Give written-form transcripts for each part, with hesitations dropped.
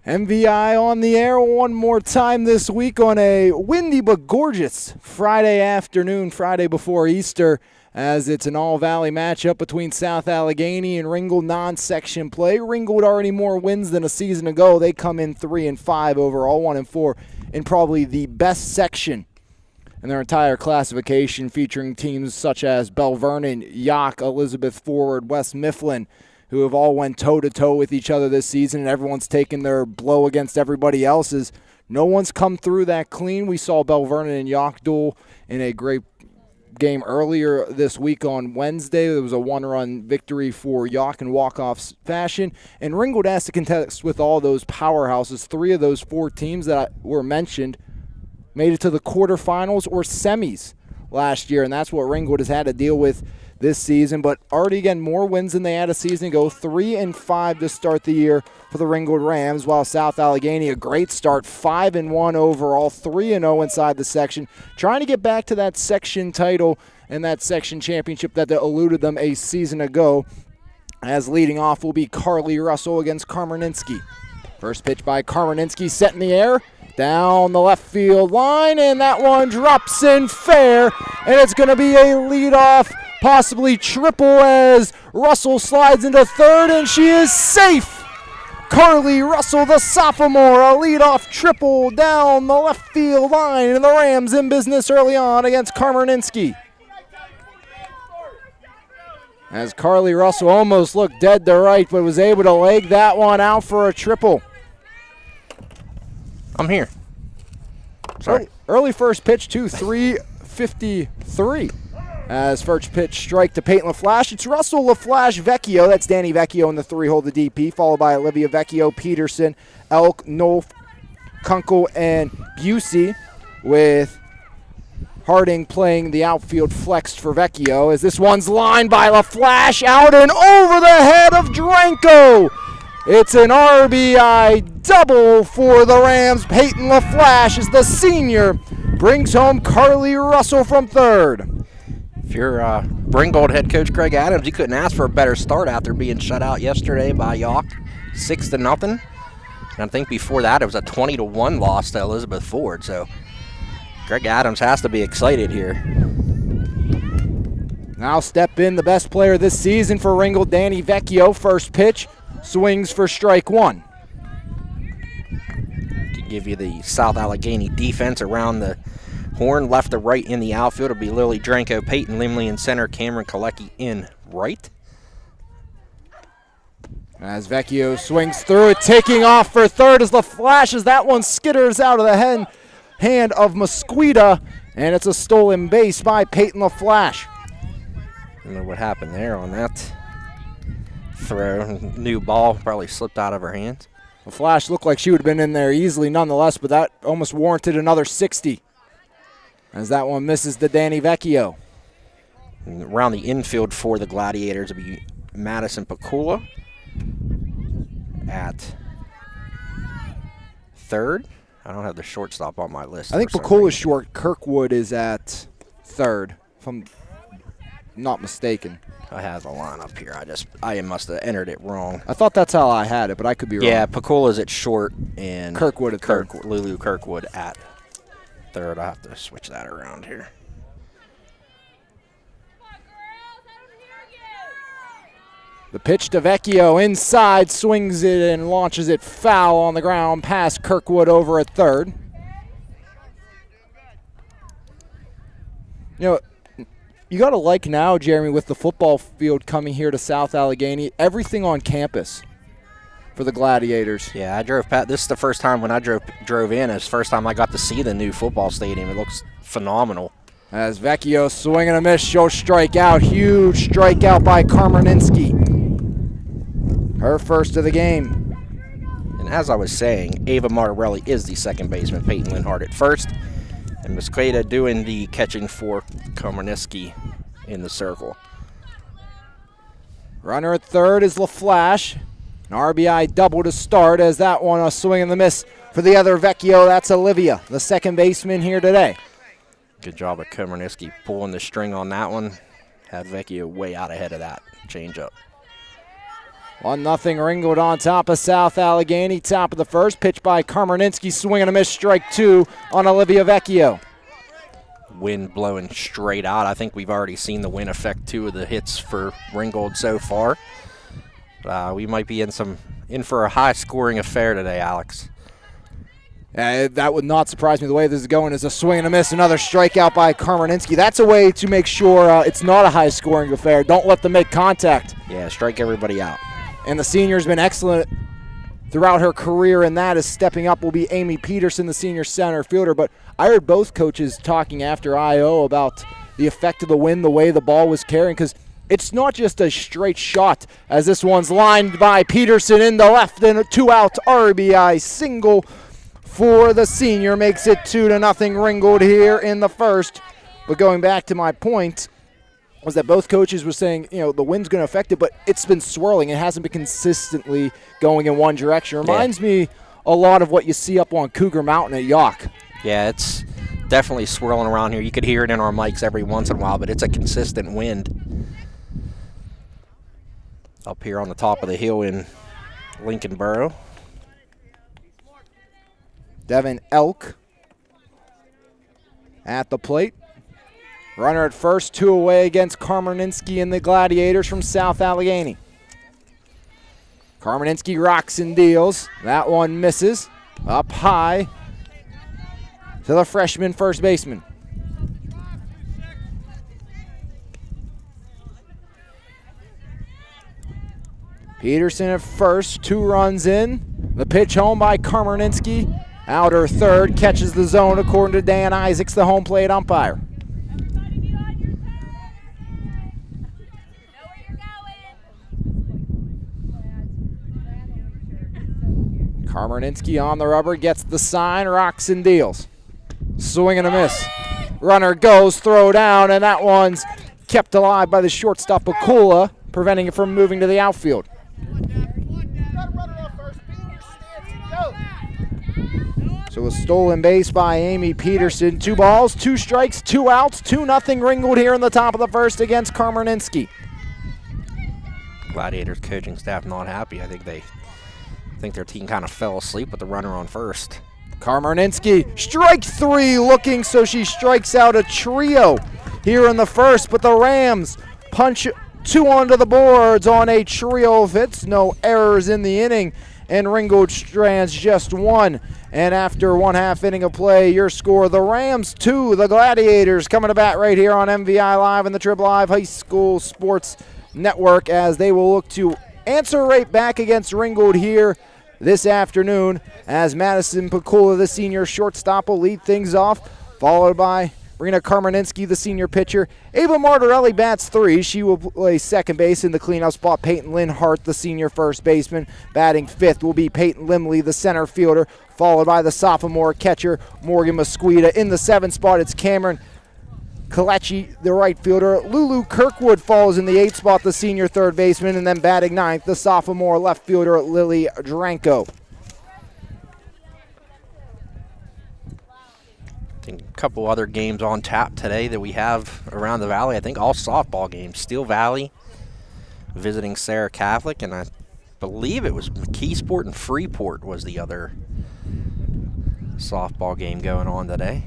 MVI on the air one more time this week on a windy but gorgeous Friday afternoon, Friday before Easter, as it's an all-valley matchup between South Allegheny and Ringgold non-section play. Ringgold already more wins than a season ago. They come in 3-5 overall, 1-4 in probably the best section in their entire classification, featuring teams such as Bell Vernon, Yock, Elizabeth Forward, West Mifflin, who have all went toe-to-toe with each other this season, and everyone's taken their blow against everybody else's. No one's come through that clean. We saw Bell Vernon and Yock duel in a great game earlier this week on Wednesday. There was a one-run victory for Yock in walk-off fashion, and Ringgold has to contest with all those powerhouses. 3 of those 4 teams that were mentioned made it to the quarterfinals or semis last year, and that's what Ringgold has had to deal with this season, but already again more wins than they had a season ago. 3-5 to start the year for the Ringgold Rams, while South Allegheny, a great start, 5-1 overall, 3-0 inside the section, trying to get back to that section title and that section championship that eluded them a season ago, as leading off will be Carly Russell against Karmaninsky. First pitch by Karmaninsky, set in the air, down the left field line, and that one drops in fair, and it's going to be a leadoff, possibly triple, as Russell slides into third, and she is safe. Carly Russell, the sophomore, a leadoff triple down the left field line, and the Rams in business early on against Karmaninsky. As Carly Russell almost looked dead to right, but was able to leg that one out for a triple. I'm here. Sorry. Early first pitch to 3:53. As first pitch strike to Peyton LaFlash. It's Russell, LaFlash, Vecchio. That's Danny Vecchio in the 3-hole, the DP, followed by Olivia Vecchio, Peterson, Elk, Nolf, Kunkel, and Busey, with Harding playing the outfield flexed for Vecchio, as this one's lined by LaFlash out and over the head of Dranko. It's an RBI double for the Rams. Peyton LaFlash, as the senior brings home Carly Russell from third. If you're Ringgold head coach Greg Adams, you couldn't ask for a better start after being shut out yesterday by Yock, 6-0. And I think before that it was a 20-1 loss to Elizabeth Ford. So Greg Adams has to be excited here. Now step in the best player this season for Ringgold, Danny Vecchio. First pitch, swings for strike one. To give you the South Allegheny defense around the horn, left to right in the outfield. It'll be Lily Dranko, Peyton Limley in center, Cameron Kalecki in right. As Vecchio swings through it, taking off for third as LaFlash, as that one skitters out of the hand of Mosquita, and it's a stolen base by Peyton LaFlash. I don't know what happened there on that throw. New ball probably slipped out of her hands. LaFlash looked like she would have been in there easily nonetheless, but that almost warranted another 60. As that one misses to Danny Vecchio. And around the infield for the Gladiators will be Madison Pakula at third. I don't have the shortstop on my list. I think Pakula's short. Kirkwood is at third, if I'm not mistaken. I have a line up here. I must have entered it wrong. I thought that's how I had it, but I could be wrong. Yeah, Pakula's at short and Kirkwood at third. Lulu Kirkwood at third. I have to switch that around here. The pitch to Vecchio inside, swings it and launches it foul on the ground past Kirkwood over at third. You know, you got to like now, Jeremy, with the football field coming here to South Allegheny, everything on campus for the Gladiators. Yeah, I drove past. This is the first time when I drove in. It's the first time I got to see the new football stadium. It looks phenomenal. As Vecchio swing and a miss, shows strikeout. Huge strikeout by Karmaninsky. Her first of the game. And as I was saying, Ava Martorelli is the second baseman. Peyton Linhart at first. And Mosqueda doing the catching for Karmaninsky in the circle. Runner at third is LaFlash. An RBI double to start, as that one a swing and the miss for the other Vecchio. That's Olivia, the second baseman here today. Good job of Karmaninsky pulling the string on that one. Had Vecchio way out ahead of that changeup. 1-0 Ringgold on top of South Allegheny. Top of the first. Pitch by Karmerninski. Swing and a miss. Strike 2 on Olivia Vecchio. Wind blowing straight out. I think we've already seen the wind affect 2 of the hits for Ringgold so far. We might be in for a high-scoring affair today, Alex. That would not surprise me. The way this is going is a swing and a miss. Another strikeout by Karmerninski. That's a way to make sure it's not a high-scoring affair. Don't let them make contact. Yeah, strike everybody out. And the senior's been excellent throughout her career, and that is stepping up will be Amy Peterson, the senior center fielder. But I heard both coaches talking after I.O. about the effect of the wind, the way the ball was carrying, because it's not just a straight shot, as this one's lined by Peterson in the left, and a 2-out RBI single for the senior. Makes it 2-0 Ringgold here in the first. But going back to my point, was that both coaches were saying, the wind's going to affect it, but it's been swirling. It hasn't been consistently going in one direction. Reminds me a lot of what you see up on Cougar Mountain at York. Yeah, it's definitely swirling around here. You could hear it in our mics every once in a while, but it's a consistent wind. Up here on the top of the hill in Lincolnboro. Devin Elk at the plate. Runner at first, 2 away against Karmerninski and the Gladiators from South Allegheny. Karmerninski rocks and deals. That one misses. Up high to the freshman first baseman. Peterson at first, 2 runs in. The pitch home by Karmerninski. Outer third, catches the zone according to Dan Isaacs, the home plate umpire. Karmerninski on the rubber, gets the sign, rocks and deals. Swing and a miss. Runner goes, throw down, and that one's kept alive by the shortstop Pakula, preventing it from moving to the outfield. So a stolen base by Amy Peterson. 2 balls, 2 strikes, 2 outs, 2-0 Ringgold here in the top of the first against Karmerninski. Gladiators coaching staff not happy. I think their team kind of fell asleep with the runner on first. Karmerninski, strike 3 looking, so she strikes out a trio here in the first, but the Rams punch 2 onto the boards on a trio of hits. No errors in the inning, and Ringgold strands just 1. And after 1/2 inning of play, your score, the Rams 2, the Gladiators coming to bat right here on MVI Live and the Trib Live High School Sports Network, as they will look to answer right back against Ringgold here this afternoon, as Madison Pakula, the senior shortstop, will lead things off, followed by Rena Karmerninski, the senior pitcher. Ava Martorelli bats 3. She will play second base in the cleanup spot. Peyton Lynn Hart, the senior first baseman. Batting 5th will be Peyton Limley, the center fielder, followed by the sophomore catcher, Morgan Mosquita. In the 7th spot, it's Cameron Kalechi, the right fielder. Lulu Kirkwood falls in the 8th spot, the senior third baseman, and then batting 9th, the sophomore left fielder, Lily Dranko. I think a couple other games on tap today that we have around the valley. I think all softball games. Steel Valley visiting Sarah Catholic, and I believe it was McKeesport and Freeport was the other softball game going on today.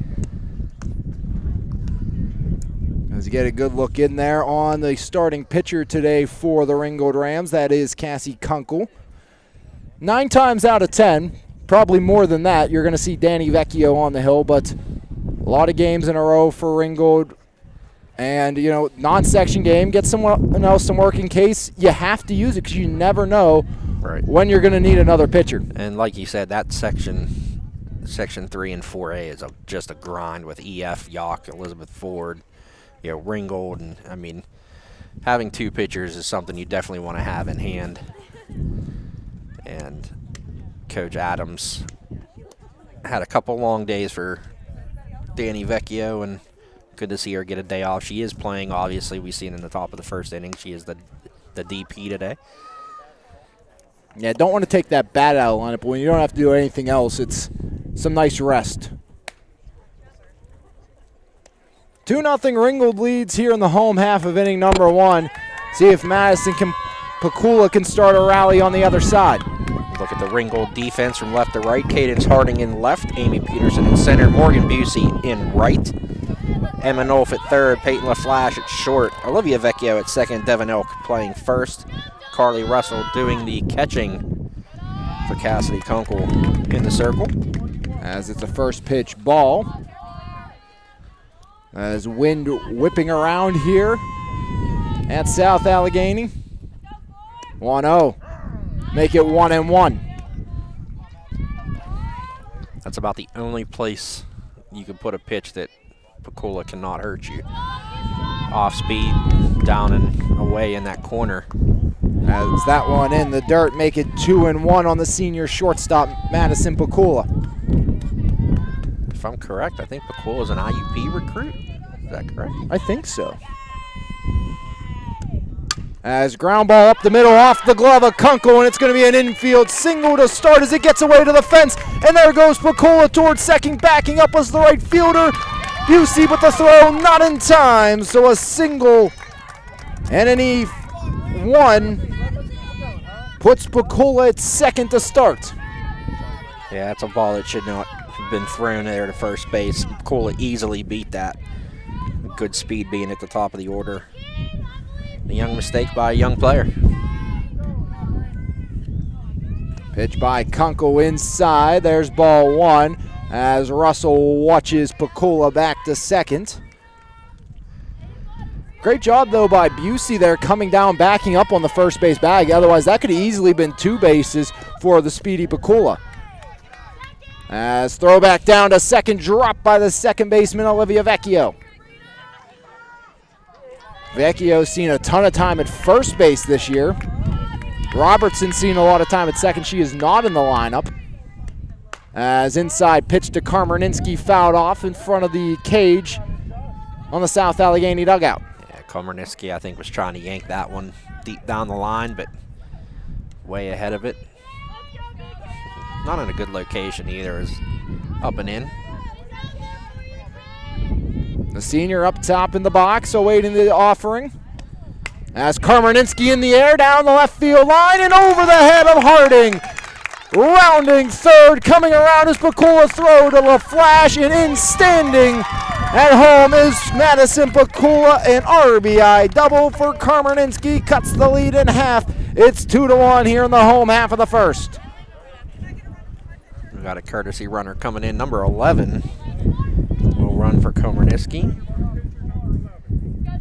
As you get a good look in there on the starting pitcher today for the Ringgold Rams, that is Cassie Kunkel. 9 times out of 10, probably more than that, you're going to see Danny Vecchio on the hill, but a lot of games in a row for Ringgold. And, non-section game, get someone else some work in case you have to use it, because you never know when you're going to need another pitcher. And like you said, that section 3 and 4A is just a grind with EF, Yock, Elizabeth Ford, Ringgold, and having 2 pitchers is something you definitely want to have in hand. And Coach Adams had a couple long days for Danny Vecchio, and good to see her get a day off. She is playing, obviously. We've seen in the top of the first inning. She is the DP today. Yeah, don't want to take that bat out of the lineup, but when you don't have to do anything else, it's some nice rest. 2-0 Ringgold leads here in the home half of inning number 1. See if Madison can Pikula can start a rally on the other side. Look at the Ringgold defense from left to right. Cadence Harding in left, Amy Peterson in center, Morgan Busey in right. Emma Nolf at third, Peyton LaFlash at short, Olivia Vecchio at second, Devin Elk playing first, Carly Russell doing the catching for Cassie Kunkel in the circle. As it's a first pitch ball. As wind whipping around here at South Allegheny. 1-0. Make it 1-1. That's about the only place you can put a pitch that Pikula cannot hurt you. Off speed, down and away in that corner. As that one in the dirt, make it 2-1 on the senior shortstop, Madison Pikula. If I'm correct, I think Pikula is an IUP recruit. Is that correct? I think so. As ground ball up the middle, off the glove of Kunkel, and it's going to be an infield single to start as it gets away to the fence. And there goes Pikula towards second, backing up was the right fielder. Busey, but the throw not in time, so a single and an E1 puts Pikula at second to start. Yeah, that's a ball that should not have been thrown there to first base. Pikula easily beat that. Good speed being at the top of the order. A young mistake by a young player. Pitch by Kunkel inside. There's ball one as Russell watches Pikula back to second. Great job, though, by Busey there coming down, backing up on the first base bag. Otherwise, that could have easily been two bases for the speedy Pikula. As throwback down to second, dropped by the second baseman, Olivia Vecchio. Vecchio's seen a ton of time at first base this year. Robertson's seen a lot of time at second. She is not in the lineup. As inside pitch to Karmerninski fouled off in front of the cage on the South Allegheny dugout. Yeah, Karmerninski, I think, was trying to yank that one deep down the line, but way ahead of it. Not in a good location either, is up and in. The senior up top in the box, awaiting the offering. As Karmerninski in the air, down the left field line, and over the head of Harding. Rounding third, coming around is Pikula, throw to LaFlash, and in standing at home is Madison Pikula, an RBI double for Karmerninski, cuts the lead in half. It's 2-1 here in the home half of the first. We got a courtesy runner coming in, number 11. Will run for Karmerninski.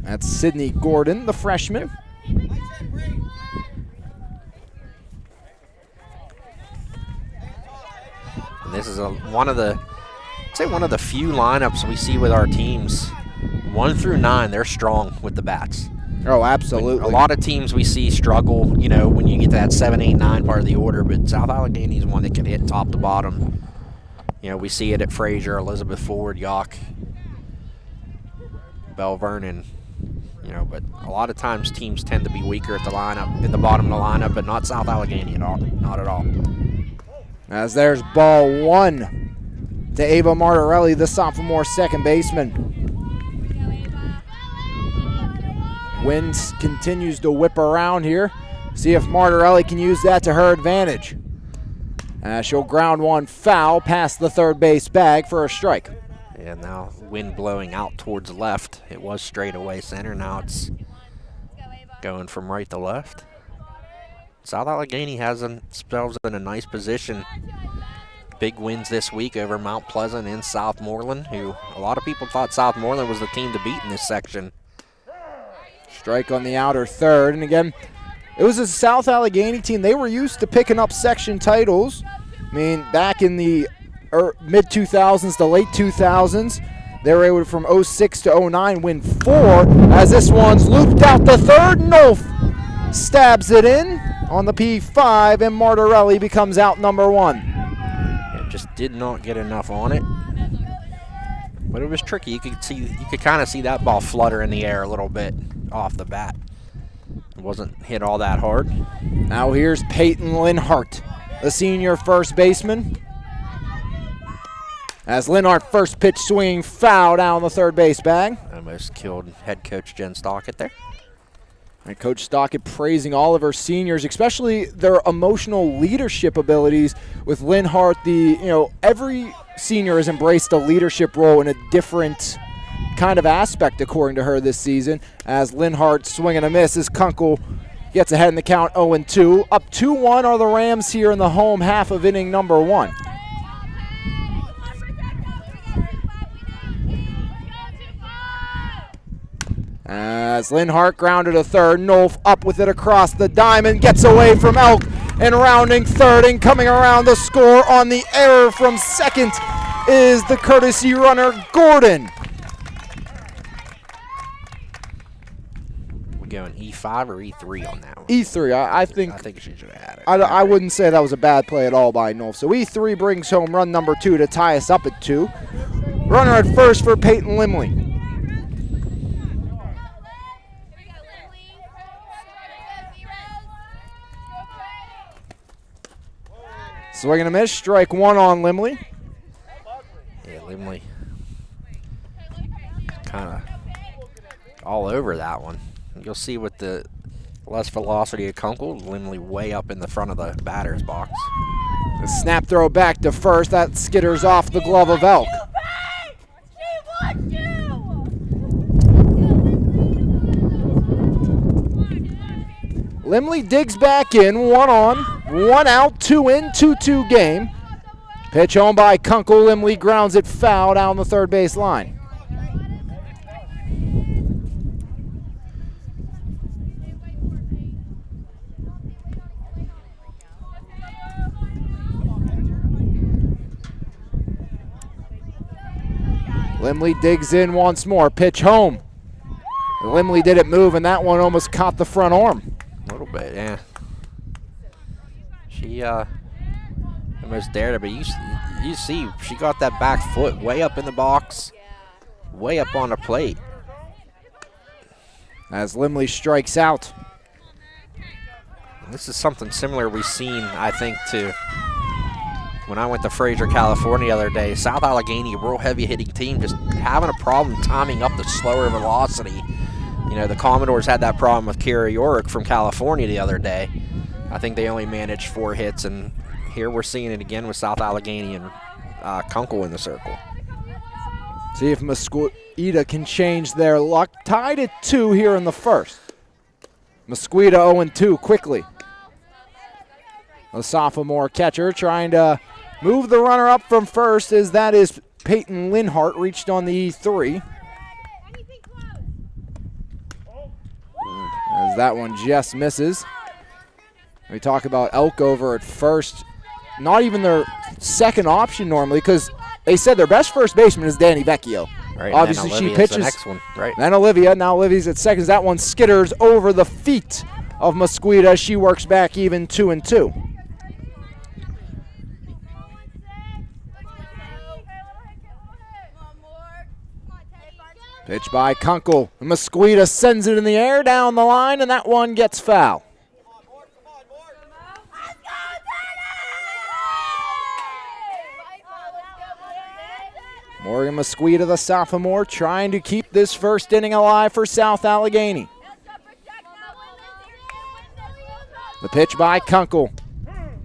That's Sydney Gordon, the freshman. And this is one of the few lineups we see with our teams. 1 through 9, they're strong with the bats. Oh, absolutely. A lot of teams we see struggle, you know, when you get to that 7, 8, 9 part of the order, but South Allegheny is one that can hit top to bottom. You know, we see it at Fraser, Elizabeth Ford, York, Bell Vernon, you know, but a lot of times teams tend to be weaker at the lineup, in the bottom of the lineup, but not South Allegheny at all, not at all. As there's ball one to Ava Martorelli, the sophomore second baseman. Wind continues to whip around here. See if Martorelli can use that to her advantage. She'll ground one foul past the third base bag for a strike. And now wind blowing out towards left. It was straight away center. Now it's going from right to left. South Allegheny has themselves in a nice position. Big wins this week over Mount Pleasant and Southmoreland, who a lot of people thought Southmoreland was the team to beat in this section. Strike on the outer third, and again, it was a South Allegheny team. They were used to picking up section titles. I mean, back in the mid-2000s to late 2000s, they were able to, from 06 to 09, win 4. As this one's looped out the third, Nolf stabs it in on the P5, and Martorelli becomes out number 1. It just did not get enough on it, but it was tricky. You could kind of see that ball flutter in the air a little bit off the bat. It wasn't hit all that hard. Now here's Peyton Linhart, the senior first baseman. As Linhart first pitch swing foul down the third base bag. Almost killed head coach Jen Stockett there. And Coach Stockett praising all of her seniors, especially their emotional leadership abilities with Lynn Hart. Every senior has embraced a leadership role in a different kind of aspect, according to her, this season. As Lynn Hart swing and a miss as Kunkel gets ahead in the count 0-2. Up 2-1 are the Rams here in the home half of inning number 1. As Lynn Hart grounded a third, Nolf up with it across the diamond, gets away from Elk and rounding third, and coming around the score on the error from second is the courtesy runner, Gordon. We going E5 or E3 on that one? E3, I think she should have had it. I wouldn't say that was a bad play at all by Nolf. So E3 brings home run number 2 to tie us up at 2. Runner at first for Peyton Limley. Swing and a miss, strike 1 on Limley. Yeah, Limley kind of all over that one. You'll see with the less velocity of Kunkel, Limley way up in the front of the batter's box. The snap throw back to first. That skitters off the glove of Elk. Limley digs back in, 1 on, 1 out, 2 in, 2-2 game. Pitch home by Kunkel. Limley grounds it foul down the third base line. Limley digs in once more. Pitch home. Limley did it move, and that one almost caught the front arm. A little bit, yeah. She almost dared it, but you see she got that back foot way up in the box, way up on the plate. As Limley strikes out. This is something similar we've seen, I think, to when I went to Fraser, California the other day. South Allegheny, a real heavy-hitting team, just having a problem timing up the slower velocity. You know, the Commodores had that problem with Kara Yorick from California the other day. I think they only managed 4 hits, and here we're seeing it again with South Allegheny and Kunkel in the circle. See if Mosquito can change their luck. Tied at 2 here in the first. Mosquito 0-2 quickly. The sophomore catcher trying to move the runner up from first, as that is Peyton Linhart, reached on the E3. As that one just misses. We talk about Elk over at first. Not even their second option normally, because they said their best first baseman is Danny Vecchio. Right, obviously she pitches. The next one, right. Then Olivia. Now Olivia's at seconds. That one skitters over the feet of Mosquito. She works back even 2-2. Pitch by Kunkel. Mosquito sends it in the air down the line, and that one gets foul. Morgan Mosquito, the sophomore, trying to keep this first inning alive for South Allegheny. The pitch by Kunkel.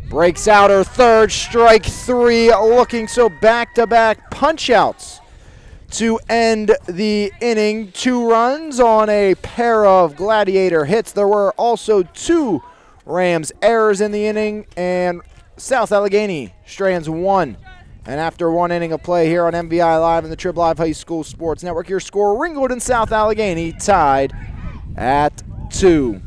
Breaks out her third, strike 3, looking so back-to-back punch-outs to end the inning. 2 runs on a pair of Gladiator hits. There were also 2 Rams errors in the inning, and South Allegheny strands 1. And after 1 inning of play here on MVI Live and the Trib Live High School Sports Network, your score, Ringgold and South Allegheny tied at 2.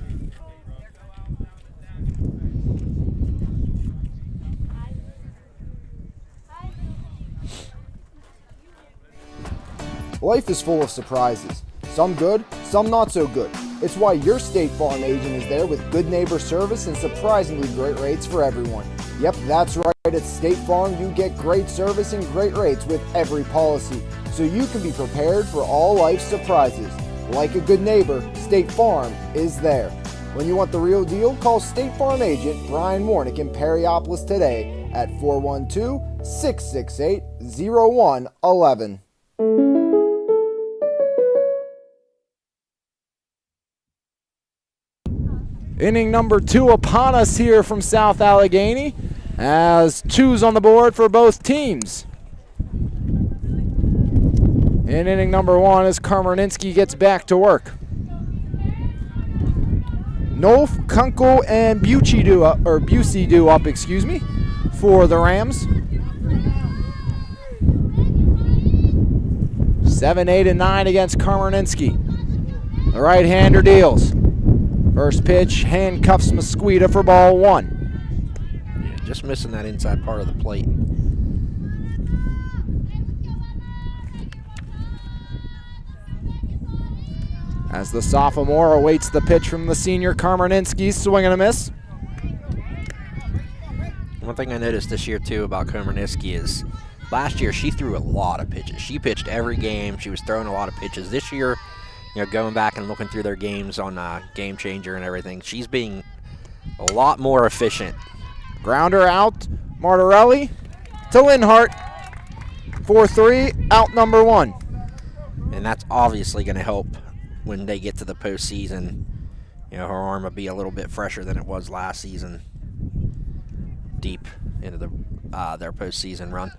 Life is full of surprises. Some good, some not so good. It's why your State Farm agent is there with good neighbor service and surprisingly great rates for everyone. Yep, that's right. At State Farm, you get great service and great rates with every policy, so you can be prepared for all life's surprises. Like a good neighbor, State Farm is there. When you want the real deal, call State Farm agent Brian Warnick in Perryopolis today at 412-668-0111. Inning number 2 upon us here from South Allegheny, as 2s on the board for both teams. In inning number 1 as Karmerninski gets back to work. Nolf, Kunkel, and Busey do up, for the Rams. 7, 8, and 9 against Karmerninski. The right-hander deals. First pitch handcuffs Mosqueda for ball 1. Yeah, just missing that inside part of the plate. As the sophomore awaits the pitch from the senior, Karmerninski, swing and a miss. One thing I noticed this year, too, about Karmerninski is last year she threw a lot of pitches. She pitched every game. She was throwing a lot of pitches. This year, going back and looking through their games on Game Changer and everything, she's being a lot more efficient. Grounder out, Martorelli to Linhart. 4-3, out number 1. And that's obviously going to help when they get to the postseason. Her arm will be a little bit fresher than it was last season, deep into their postseason run.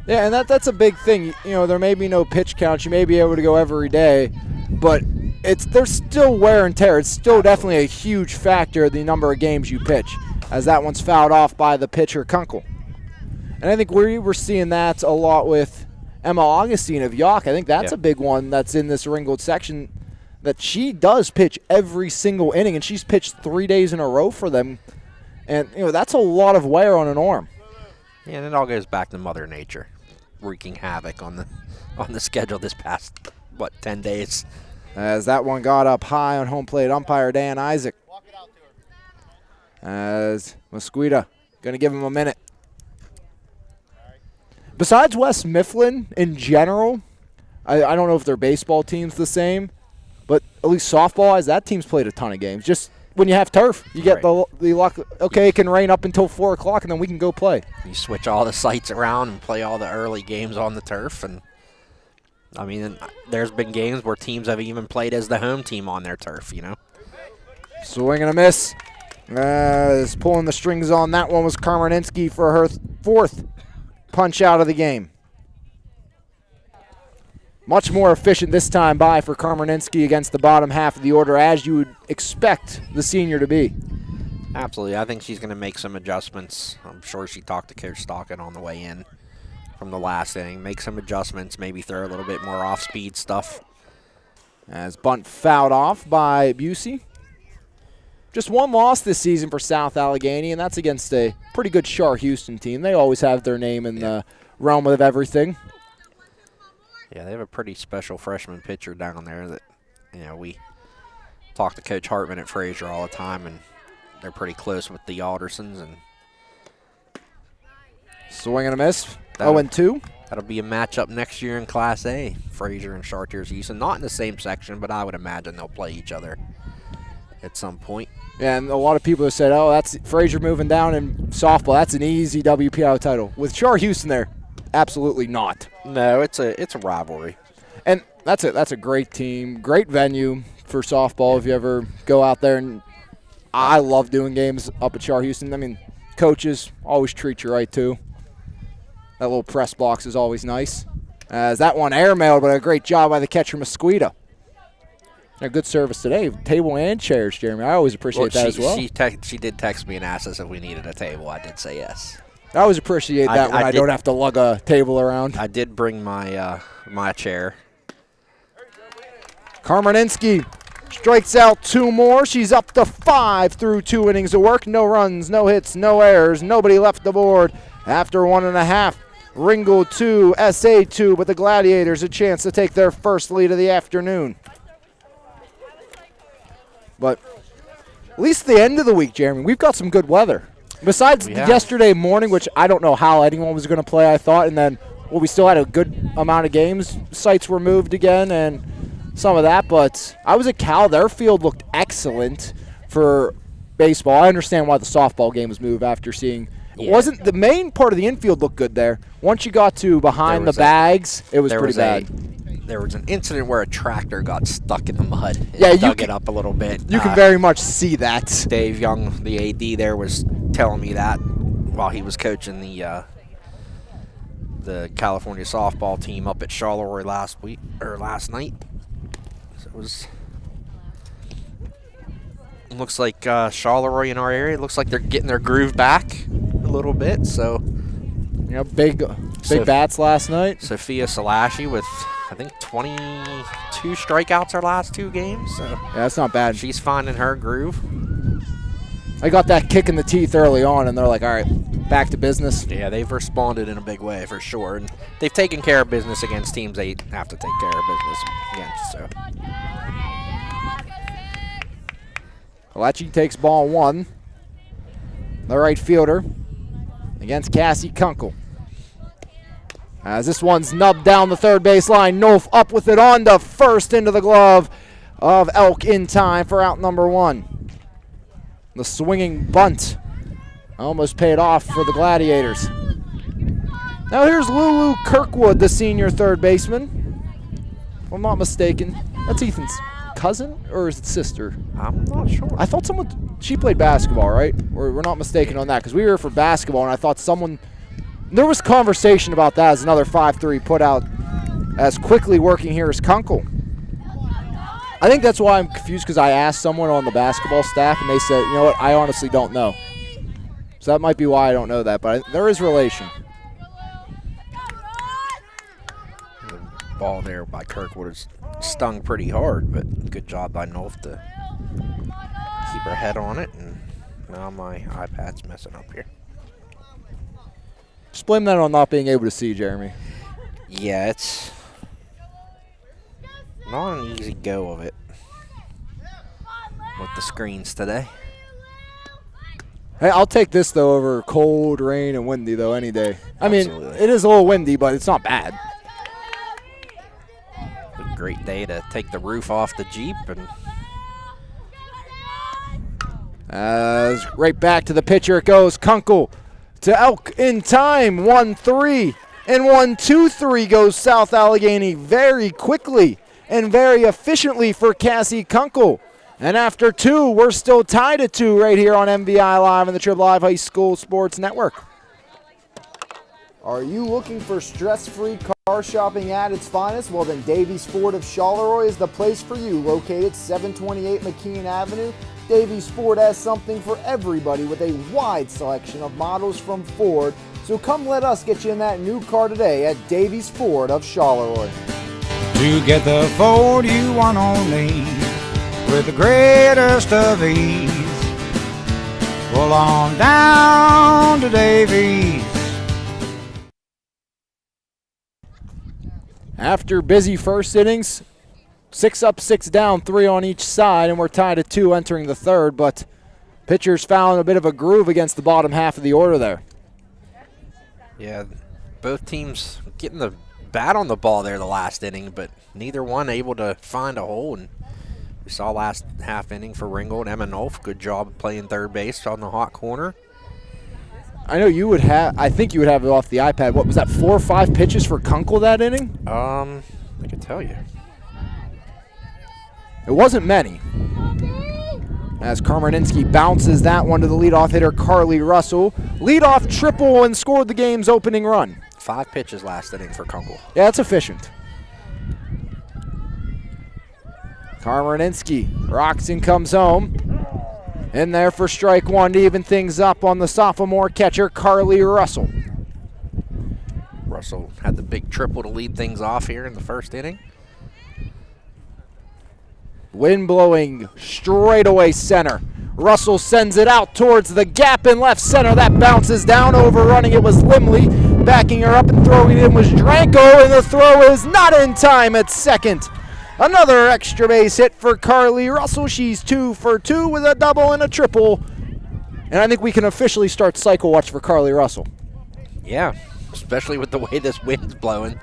Yeah, and that's a big thing. There may be no pitch count. You may be able to go every day, but there's still wear and tear. It's still definitely a huge factor, the number of games you pitch, as that one's fouled off by the pitcher, Kunkel. And I think we were seeing that a lot with Emma Augustine of York. I think that's a big one that's in this Ringgold section, that she does pitch every single inning, and she's pitched 3 days in a row for them. And, that's a lot of wear on an arm. Yeah, and it all goes back to Mother Nature wreaking havoc on the schedule this past, 10 days. As that one got up high on home plate umpire Dan Isaac. As Mosqueda going to give him a minute. Besides West Mifflin in general, I don't know if their baseball team's the same, but at least softball-wise, that team's played a ton of games. Just when you have turf, you get the luck, okay, it can rain up until 4 o'clock, and then we can go play. You switch all the sites around and play all the early games on the turf. And there's been games where teams have even played as the home team on their turf, Swing and a miss. As pulling the strings on that one was Karmerninski for her 4th punch out of the game. Much more efficient this time by for Karmerninski against the bottom half of the order, as you would expect the senior to be. Absolutely. I think she's going to make some adjustments. I'm sure she talked to Coach Stockton on the way in from the last inning. Make some adjustments, maybe throw a little bit more off-speed stuff. As bunt fouled off by Busey. Just one loss this season for South Allegheny, and that's against a pretty good Char Houston team. They always have their name in the realm of everything. Yeah, they have a pretty special freshman pitcher down there that, we talk to Coach Hartman at Fraser all the time, and they're pretty close with the Aldersons. And swing and a miss. 0-2. That'll be a matchup next year in Class A, Fraser and Chartiers Houston. Not in the same section, but I would imagine they'll play each other at some point. Yeah, and a lot of people have said, that's Fraser moving down in softball. That's an easy WPIAL title. With Char Houston there, absolutely not. No, it's a rivalry. And that's a great team, great venue for softball if you ever go out there. And I love doing games up at Char Houston. Coaches always treat you right, too. That little press box is always nice. As that one airmailed, but a great job by the catcher, Mosqueda. A good service today. Table and chairs, Jeremy. I always appreciate that as well. She did text me and ask us if we needed a table. I did say yes. I always appreciate that when I don't have to lug a table around. I did bring my my chair. Karmerninski strikes out 2 more. She's up to 5 through 2 innings of work. No runs, no hits, no errors. Nobody left the board after 1.5. Ringgold 2, SA 2, but the Gladiators a chance to take their first lead of the afternoon. But at least the end of the week, Jeremy, we've got some good weather. Besides yesterday morning, which I don't know how anyone was going to play, I thought, and then we still had a good amount of games. Sites were moved again and some of that, but I was at Cal. Their field looked excellent for baseball. I understand why the softball game was moved after seeing it wasn't the main part of the infield looked good there. Once you got to behind the bags, it was pretty bad. there was an incident where a tractor got stuck in the mud. Yeah, dug it up a little bit. You can very much see that. Dave Young, the AD there, was telling me that while he was coaching the California softball team up at Charleroi last night. So it was. Looks like Charleroi in our area. Looks like they're getting their groove back a little bit. So, big bats last night. Sophia Salashi with, I think, 22 strikeouts her last 2 games. So yeah, that's not bad. She's finding her groove. I got that kick in the teeth early on, and they're like, all right, back to business. Yeah, they've responded in a big way for sure, and they've taken care of business against teams they have to take care of business against. So. Kalechi takes ball 1. The right fielder against Cassie Kunkel. As this one's nubbed down the third base line. Nolf up with it on to first into the glove of Elk in time for out number 1. The swinging bunt almost paid off for the Gladiators. Now here's Lulu Kirkwood, the senior third baseman. If I'm not mistaken, that's Ethan's cousin or is it sister? I'm not sure. I thought she played basketball, right? We're not mistaken on that because we were here for basketball and I thought there was conversation about that as another 5-3 put out as quickly working here as Kunkel. I think that's why I'm confused because I asked someone on the basketball staff and they said, you know what, I honestly don't know. So that might be why I don't know that, but there is relation. The ball there by Kirkwood is stung pretty hard, but good job by Nolf to keep her head on it. And now my iPad's messing up here. Just blame that on not being able to see, Jeremy. Yeah, it's not an easy go of it with the screens today. Hey, I'll take this, though, over cold, rain, and windy, though, any day. I mean, Absolutely. it is a little windy, but it's not bad. A great day to take the roof off the Jeep. And right back to the pitcher it goes. Kunkel to Elk in time. 1-3. And 1-2-3 goes South Allegheny very quickly and very efficiently for Cassie Kunkel. And after 2, we're still tied at 2 right here on MVI Live on the Triple Live High School Sports Network. Are you looking for stress-free car shopping at its finest? Well, then Davies Ford of Charleroi is the place for you. Located 728 McKean Avenue, Davies Ford has something for everybody with a wide selection of models from Ford. So come let us get you in that new car today at Davies Ford of Charleroi. To get the Ford you want only, with the greatest of ease, pull on down to Davies. After busy first innings, 6 up, 6 down, 3 on each side, and we're tied at 2 entering the third, but pitchers found a bit of a groove against the bottom half of the order there. Yeah, both teams getting the bat on the ball there the last inning, but neither one able to find a hole. And we saw last half inning for Ringgold, Emma Nolf, good job playing third base on the hot corner. I know you would have, I think you would have it off the iPad. What was that, 4 or 5 pitches for Kunkel that inning? I can tell you. It wasn't many. As Karmaninsky bounces that one to the leadoff hitter, Carly Russell. Leadoff triple and scored the game's opening run. 5 pitches last inning for Kunkel. Yeah, that's efficient. Karmaninsky rocks and comes home. In there for strike 1 to even things up on the sophomore catcher, Carly Russell. Russell had the big triple to lead things off here in the first inning. Wind blowing straight away center. Russell sends it out towards the gap in left center. That bounces down, overrunning it was Limley. Backing her up and throwing it in was Dranko, and the throw is not in time at second. Another extra base hit for Carly Russell. She's 2 for 2 with a double and a triple. And I think we can officially start cycle watch for Carly Russell. Yeah, especially with the way this wind's blowing.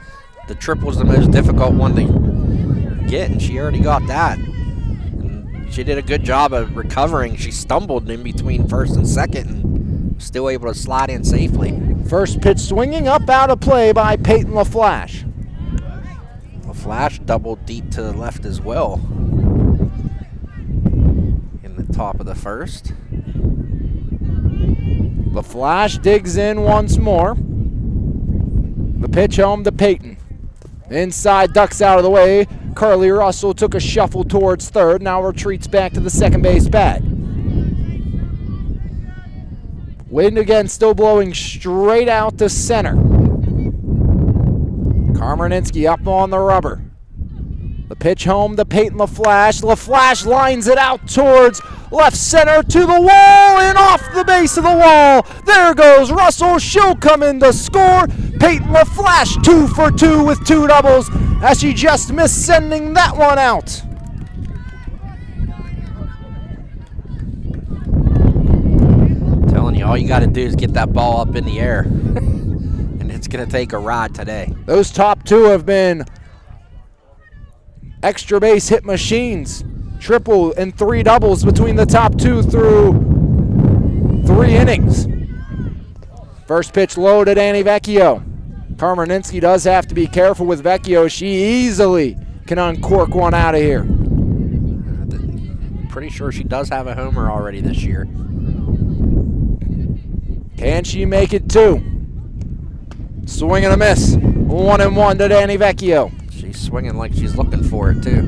The triple's the most difficult one to get, and she already got that. And she did a good job of recovering. She stumbled in between first and second and still able to slide in safely. First pitch swinging up out of play by Peyton LaFlash. Flash doubled deep to the left as well in the top of the first. The Flash digs in once more. The pitch home to Peyton. Inside, ducks out of the way. Carly Russell took a shuffle towards third, now retreats back to the second base bag. Wind again still blowing straight out to center. Karmaninsky up on the rubber. The pitch home to Peyton LaFlash. LaFlash lines it out towards left center to the wall and off the base of the wall. There goes Russell. She'll come in to score. Peyton LaFlash 2 for 2 with 2 doubles as she just missed sending that one out. Telling you, all you got to do is get that ball up in the air. And it's going to take a ride today. Those top 2 have been extra base hit machines. Triple and 3 doubles between the top 2 through 3 innings. First pitch low to Danny Vecchio. Karmaninsky does have to be careful with Vecchio. She easily can uncork one out of here. Pretty sure she does have a homer already this year. Can she make it 2? Swing and a miss. 1-1 to Danny Vecchio. She's swinging like she's looking for it too.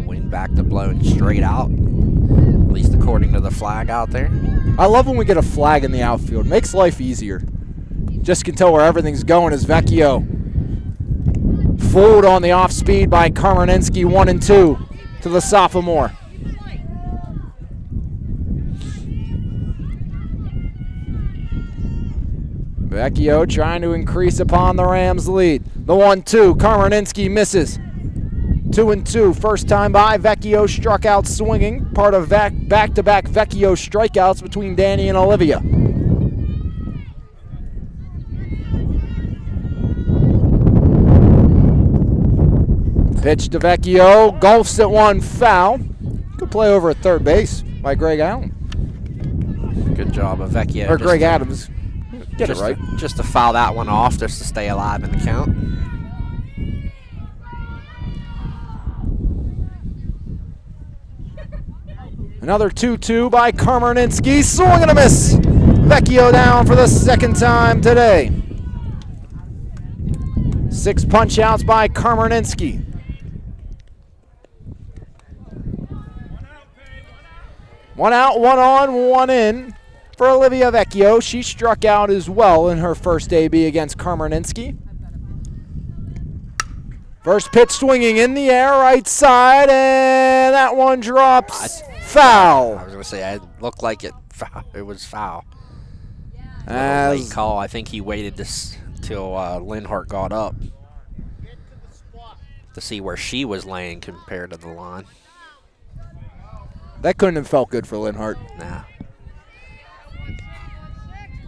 Wind back to blowing straight out, at least according to the flag out there. I love when we get a flag in the outfield. Makes life easier. Just can tell where everything's going as Vecchio. Fooled on the off speed by Karmaninsky, 1-2 to the sophomore. Vecchio trying to increase upon the Rams' lead. The 1-2, Karmaninsky misses. 2-2, first time by. Vecchio struck out swinging, part of back-to-back Vecchio strikeouts between Danny and Olivia. Pitch to Vecchio, golfs at one, foul. Good play over at third base by Greg Allen. Good job of Vecchio. Or Greg Adams. Get it right. Just to foul that one off, just to stay alive in the count. Another 2-2 by Karmaninsky. Swing and a miss. Vecchio down for the second time today. 6 punch outs by Karmaninsky. One out, 1 on, 1 in for Olivia Vecchio. She struck out as well in her first AB against Karmaninsky. First pitch swinging in the air, right side, and that one drops. Foul. I was going to say, it looked like it was foul. As late call. I think he waited till Linhart got up to see where she was laying compared to the line. That couldn't have felt good for Linhart. Nah.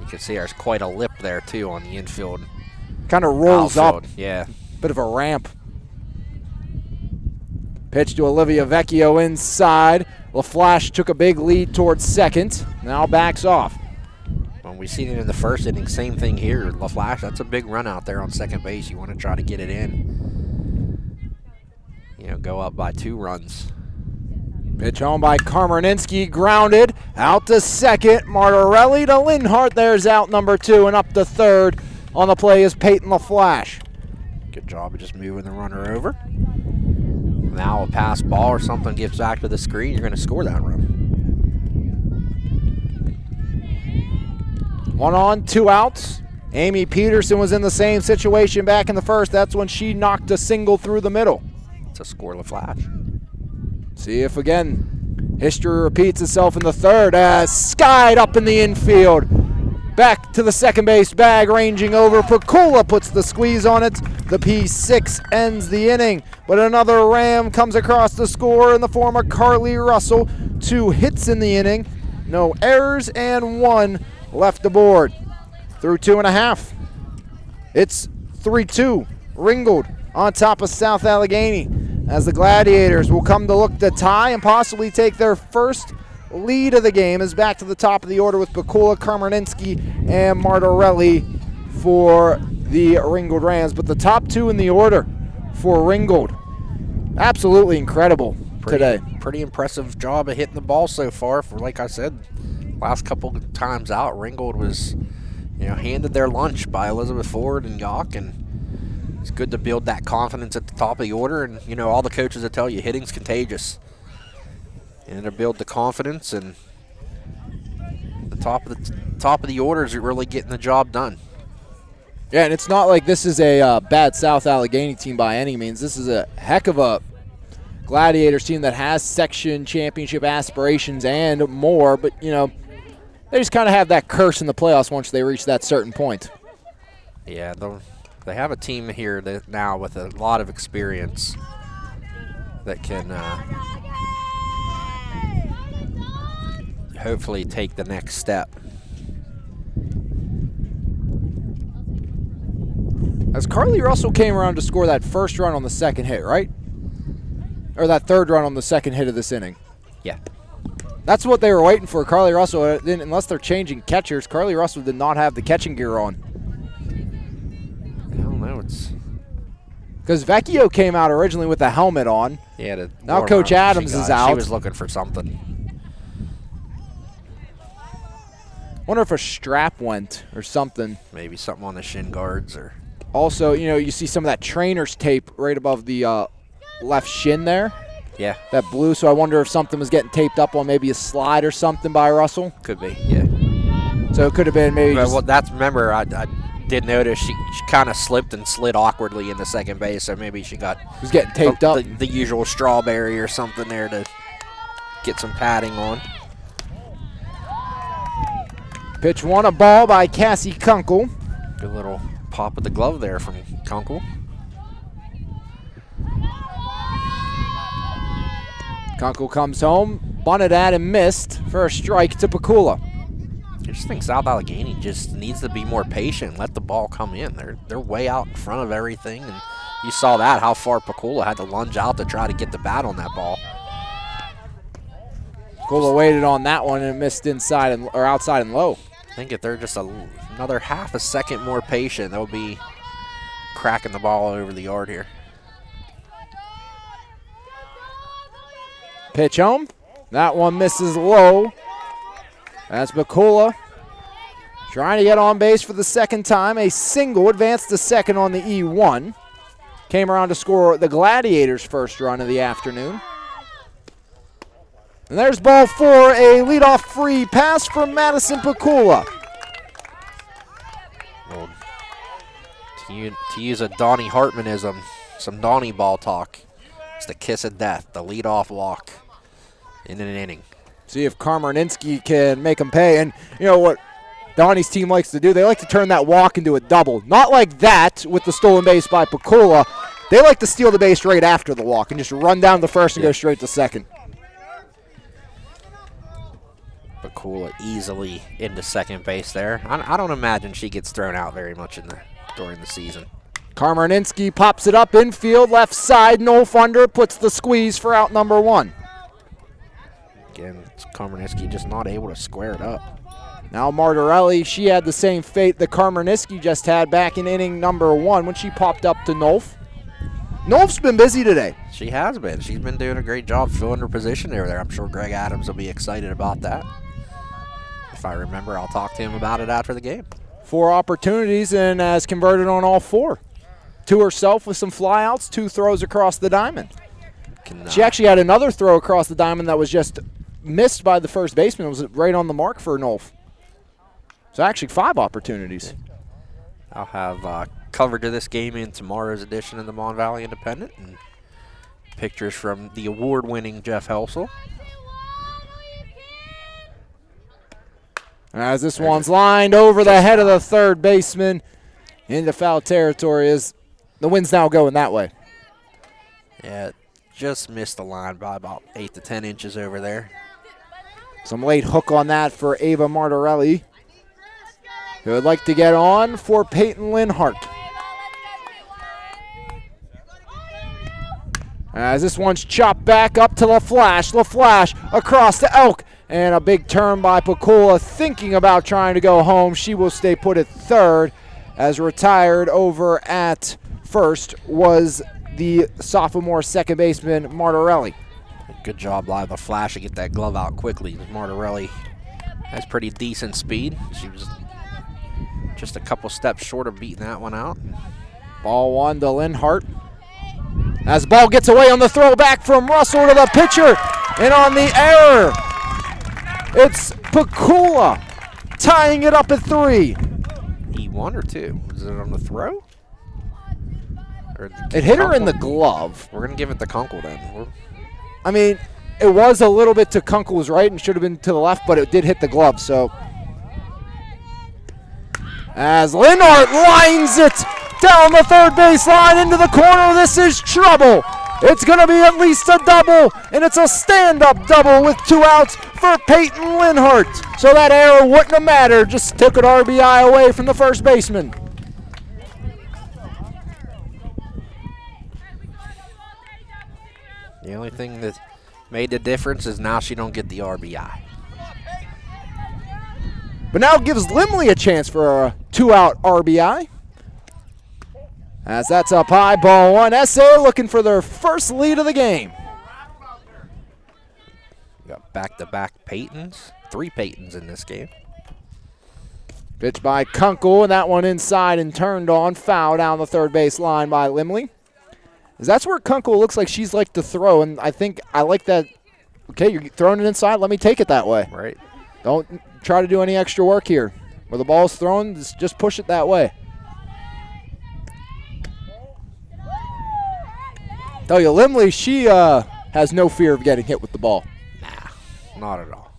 You can see there's quite a lip there, too, on the infield. Kind of rolls outfield. up. Yeah. Bit of a ramp. Pitch to Olivia Vecchio inside. LaFlash took a big lead towards second. Now backs off. When we seen it in the first inning, same thing here. LaFlash, that's a big run out there on second base. You want to try to get it in. You know, go up by 2 runs. Pitch home by Karmaninsky, grounded. Out to second. Martorelli to Linhart. There's out number 2, and up to third. On the play is Peyton LaFlash. Good job of just moving the runner over. Now a pass ball or something gets back to the screen, you're going to score that run. 1 on, 2 outs. Amy Peterson was in the same situation back in the first. That's when she knocked a single through the middle. It's a scoreless flash. See if again history repeats itself in the third as skied up in the infield. Back to the second base bag, ranging over. Pakula puts the squeeze on it. The P6 ends the inning, but another Ram comes across the score in the form of Carly Russell. 2 hits in the inning, no errors, and 1 left aboard. Through 2.5. It's 3-2. Ringgold on top of South Allegheny as the Gladiators will come to look to tie and possibly take their first lead of the game. Is back to the top of the order with Pakula, Karmaninsky, and Martorelli for the Ringgold Rams. But the top two in the order for Ringgold, absolutely incredible today. Pretty impressive job of hitting the ball so far. For, like I said, last couple of times out, Ringgold was, handed their lunch by Elizabeth Ford and Yock, and it's good to build that confidence at the top of the order. And all the coaches that tell you hitting's contagious, and to build the confidence, and the top of the orders are really getting the job done. Yeah, and it's not like this is a bad South Allegheny team by any means. This is a heck of a Gladiators team that has section championship aspirations and more, but, they just kind of have that curse in the playoffs once they reach that certain point. Yeah, they have a team here now with a lot of experience that can hopefully take the next step. As Carly Russell came around to score that first run on the second hit, right? Or that third run on the second hit of this inning. Yeah. That's what they were waiting for. Carly Russell, unless they're changing catchers, Carly Russell did not have the catching gear on. I don't know. It's because Vecchio came out originally with the helmet on. Yeah. Now Coach Adams is out. She was looking for something. Wonder if a strap went or something. Maybe something on the shin guards. Or also, you see some of that trainer's tape right above the left shin there. Yeah. That blue, so I wonder if something was getting taped up on maybe a slide or something by Russell. Could be, yeah. So it could have been maybe remember, I did notice she kind of slipped and slid awkwardly in the second base, so maybe she was getting taped up. The usual strawberry or something there to get some padding on. Pitch one, a ball by Cassie Kunkel. Good little pop of the glove there from Kunkel. Kunkel comes home, bunted at and missed for a strike to Pakula. I just think South Allegheny just needs to be more patient and let the ball come in. They're way out in front of everything, and you saw that, how far Pakula had to lunge out to try to get the bat on that ball. Pakula waited on that one and missed inside or outside and low. I think if they're just another half a second more patient, they'll be cracking the ball over the yard here. Pitch home. That one misses low. That's Bakula trying to get on base for the second time. A single, advanced to second on the E1. Came around to score the Gladiators' first run of the afternoon. And there's ball four, a leadoff free pass from Madison Pakula. Well, to use a Donnie Hartmanism, some Donnie ball talk, it's the kiss of death, the leadoff walk in an inning. See if Karmarninsky can make them pay. And you know what Donnie's team likes to do? They like to turn that walk into a double. Not like that with the stolen base by Pakula. They like to steal the base right after the walk and just run down the first and go straight to second. Pakula easily into second base there. I don't imagine she gets thrown out very much during the season. Karmarninsky pops it up infield, left side. Nolf under, puts the squeeze for out number one. Again, Karmarninsky just not able to square it up. Now Martorelli, she had the same fate that Karmarninsky just had back in inning number one when she popped up to Nolf. Nolf's been busy today. She has been. She's been doing a great job filling her position over there. I'm sure Greg Adams will be excited about that. If I remember, I'll talk to him about it after the game. 4 opportunities and has converted on all 4. 2 herself with some flyouts, 2 throws across the diamond. She actually had another throw across the diamond that was just missed by the first baseman. It was right on the mark for Nolf. So actually 5 opportunities. I'll have coverage of this game in tomorrow's edition of the Mon Valley Independent, and pictures from the award-winning Jeff Helsel. As this one's lined over the head of the third baseman into foul territory, as the wind's now going that way. Yeah, just missed the line by about 8 to 10 inches over there. Some late hook on that for Ava Martorelli, who would like to get on for Peyton Linhart. As this one's chopped back up to LaFlash. LaFlash across to Elk. And a big turn by Pakula, thinking about trying to go home. She will stay put at third. as retired over at first was the sophomore second baseman, Martorelli. Good job live, the flash to get that glove out quickly. Martorelli has pretty decent speed. She was just a couple steps short of beating that one out. Ball one to Linhart. As the ball gets away on the throwback from Russell to the pitcher. And on the error, it's Pakula tying it up at 3. E1 or 2? Was it on the throw? Or it hit her in the glove. We're going to give it to Kunkel then. I mean, it was a little bit to Kunkel's right and should have been to the left, but it did hit the glove, so. As Linhart lines it down the third base line into the corner, this is trouble. It's going to be at least a double, and it's a stand-up double with 2 outs for Peyton Linhart. So that error wouldn't have mattered, just took an RBI away from the first baseman. The only thing that made the difference is now she don't get the RBI. But now it gives Limley a chance for a 2-out RBI. As that's up high, ball 1. SA looking for their first lead of the game. We got back-to-back Peytons. 3 Peytons in this game. Pitch by Kunkel, and that one inside and turned on. Foul down the third base line by Limley. That's where Kunkel looks like she's like to throw, and I think I like that. Okay, you're throwing it inside. Let me take it that way. Right. Don't try to do any extra work here. Where the ball's thrown, just push it that way. Tell you, Limley, she has no fear of getting hit with the ball. Nah, not at all.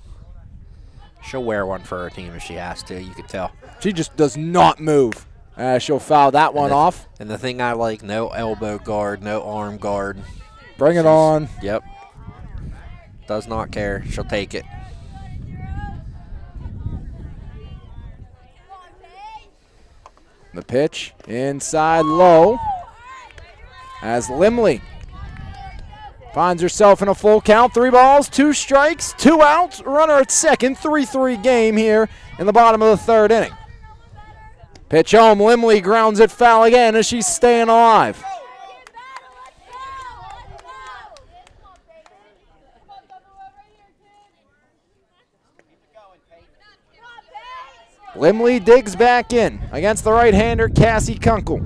She'll wear one for her team if she has to, you could tell. She just does not move. She'll foul that one off. And the thing I like, no elbow guard, no arm guard. Bring it on. Yep. Does not care. She'll take it. The pitch inside low as Limley finds herself in a full count. 3 balls, 2 strikes, 2 outs. Runner at second. 3-3 game here in the bottom of the 3rd inning. Pitch home. Limley grounds it foul again as she's staying alive. Limley digs back in against the right-hander Cassie Kunkel.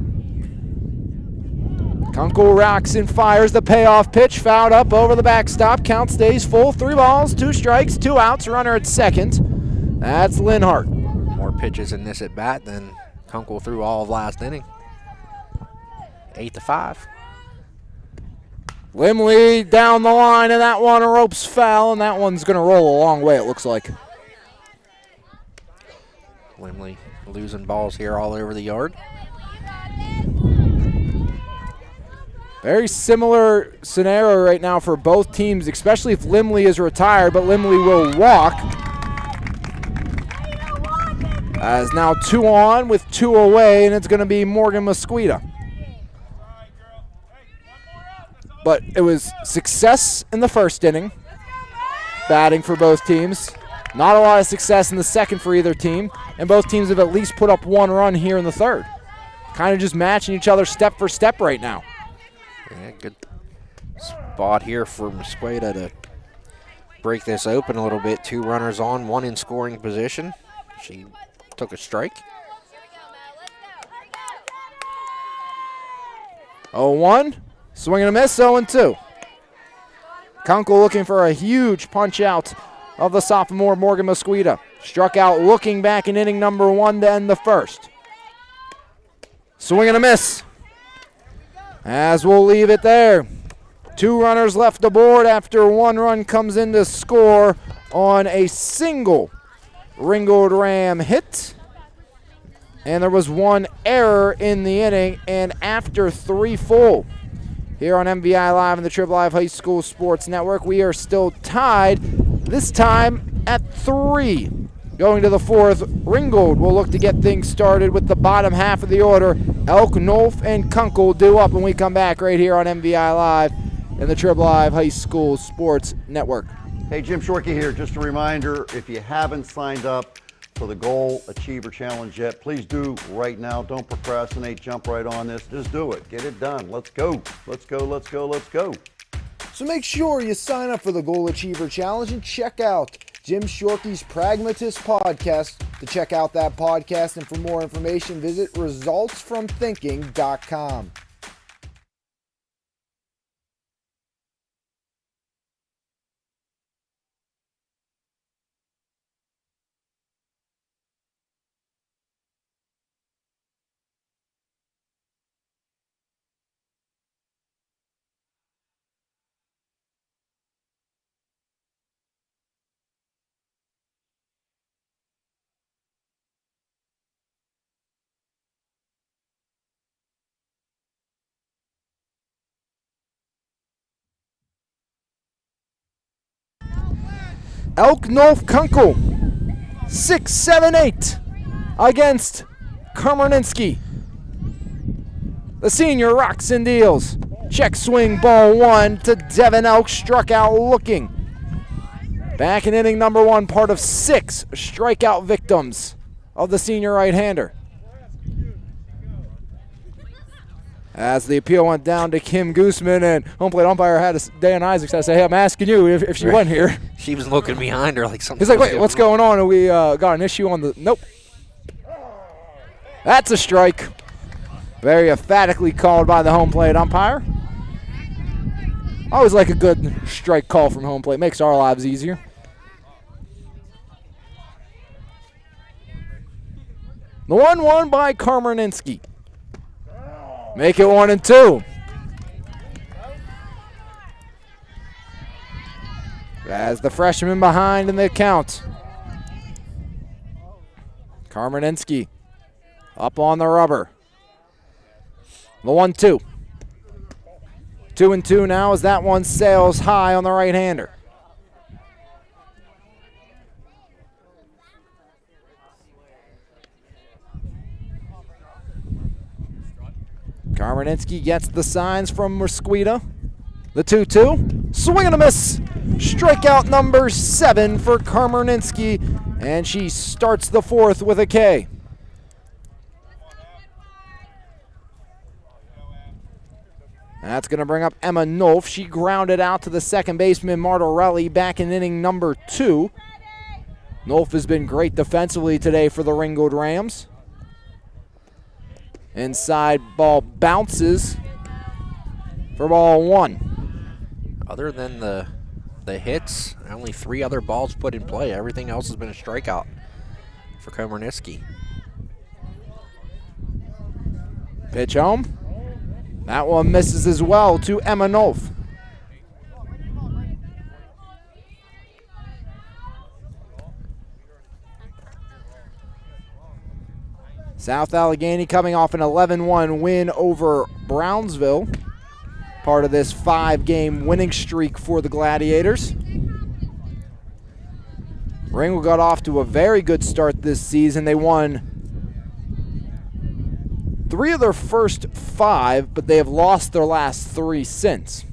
Kunkel rocks and fires the payoff pitch, fouled up over the backstop. Count stays full. 3 balls, 2 strikes, 2 outs. Runner at second. That's Linhart. More pitches in this at bat than Kunkel threw all of last inning. 8-5. Limley down the line, and that one ropes foul, and that one's going to roll a long way, it looks like. Limley losing balls here all over the yard. Very similar scenario right now for both teams, especially if Limley is retired, but Limley will walk. As now 2 on with 2 away, and it's going to be Morgan Mosquito. But it was success in the first inning, batting for both teams. Not a lot of success in the second for either team, and both teams have at least put up 1 run here in the 3rd. Kind of just matching each other step for step right now. Yeah, good spot here for Mosquito to break this open a little bit. 2 runners on, 1 in scoring position. She took a strike. 0-1, swing and a miss, 0-2. Kunkel looking for a huge punch out of the sophomore Morgan Mosquito. Struck out looking back in inning number 1 to end the 1st. Swing and a miss. As we'll leave it there. 2 runners left aboard after 1 run comes in to score on a single Ringgold Ram hit. And there was 1 error in the inning, and after 3 full. Here on MVI Live and the Triple Live High School Sports Network, we are still tied, this time at 3. Going to the 4th, Ringgold will look to get things started with the bottom half of the order. Elk, Nolf, and Kunkel due up when we come back right here on MVI Live and the Triple Live High School Sports Network. Hey, Jim Shorkey here. Just a reminder, if you haven't signed up for the Goal Achiever Challenge yet, please do right now. Don't procrastinate. Jump right on this. Just do it. Get it done. Let's go. Let's go. Let's go. Let's go. So make sure you sign up for the Goal Achiever Challenge and check out Jim Shorkey's Pragmatist podcast. To check out that podcast and for more information, visit resultsfromthinking.com. Lulu Kirkwood, 6-7-8 against Komarninski. The senior rocks and deals. Check swing ball one to Devin Elk, struck out looking. Back in inning number one, part of 6 strikeout victims of the senior right-hander. As the appeal went down to Kim Gooseman, and home plate umpire Dan Isaacs had to say, hey, I'm asking you if she went here. She was looking behind her like something. He's like, wait, what's going on? And we got an issue on the, nope. That's a strike. Very emphatically called by the home plate umpire. Always like a good strike call from home plate. Makes our lives easier. The 1-1 by Komarninski. Make it 1-2. As the freshman behind in the count. Komarninski up on the rubber. The 1-2. 2-2 now as that one sails high on the right-hander. Komarninski gets the signs from Mosquito. The 2-2. Swing and a miss. Strikeout number 7 for Komarninski. And she starts the 4th with a K. That's going to bring up Emma Nolf. She grounded out to the second baseman, Martorelli, back in inning number 2. Nolf has been great defensively today for the Ringgold Rams. Inside ball bounces for ball 1. Other than the hits, only 3 other balls put in play. Everything else has been a strikeout for Komarninski. Pitch home. That one misses as well to Emma Nolf. South Allegheny coming off an 11-1 win over Brownsville. Part of this 5-game winning streak for the Gladiators. Ringgold got off to a very good start this season. They won 3 of their first 5, but they have lost their last 3 since.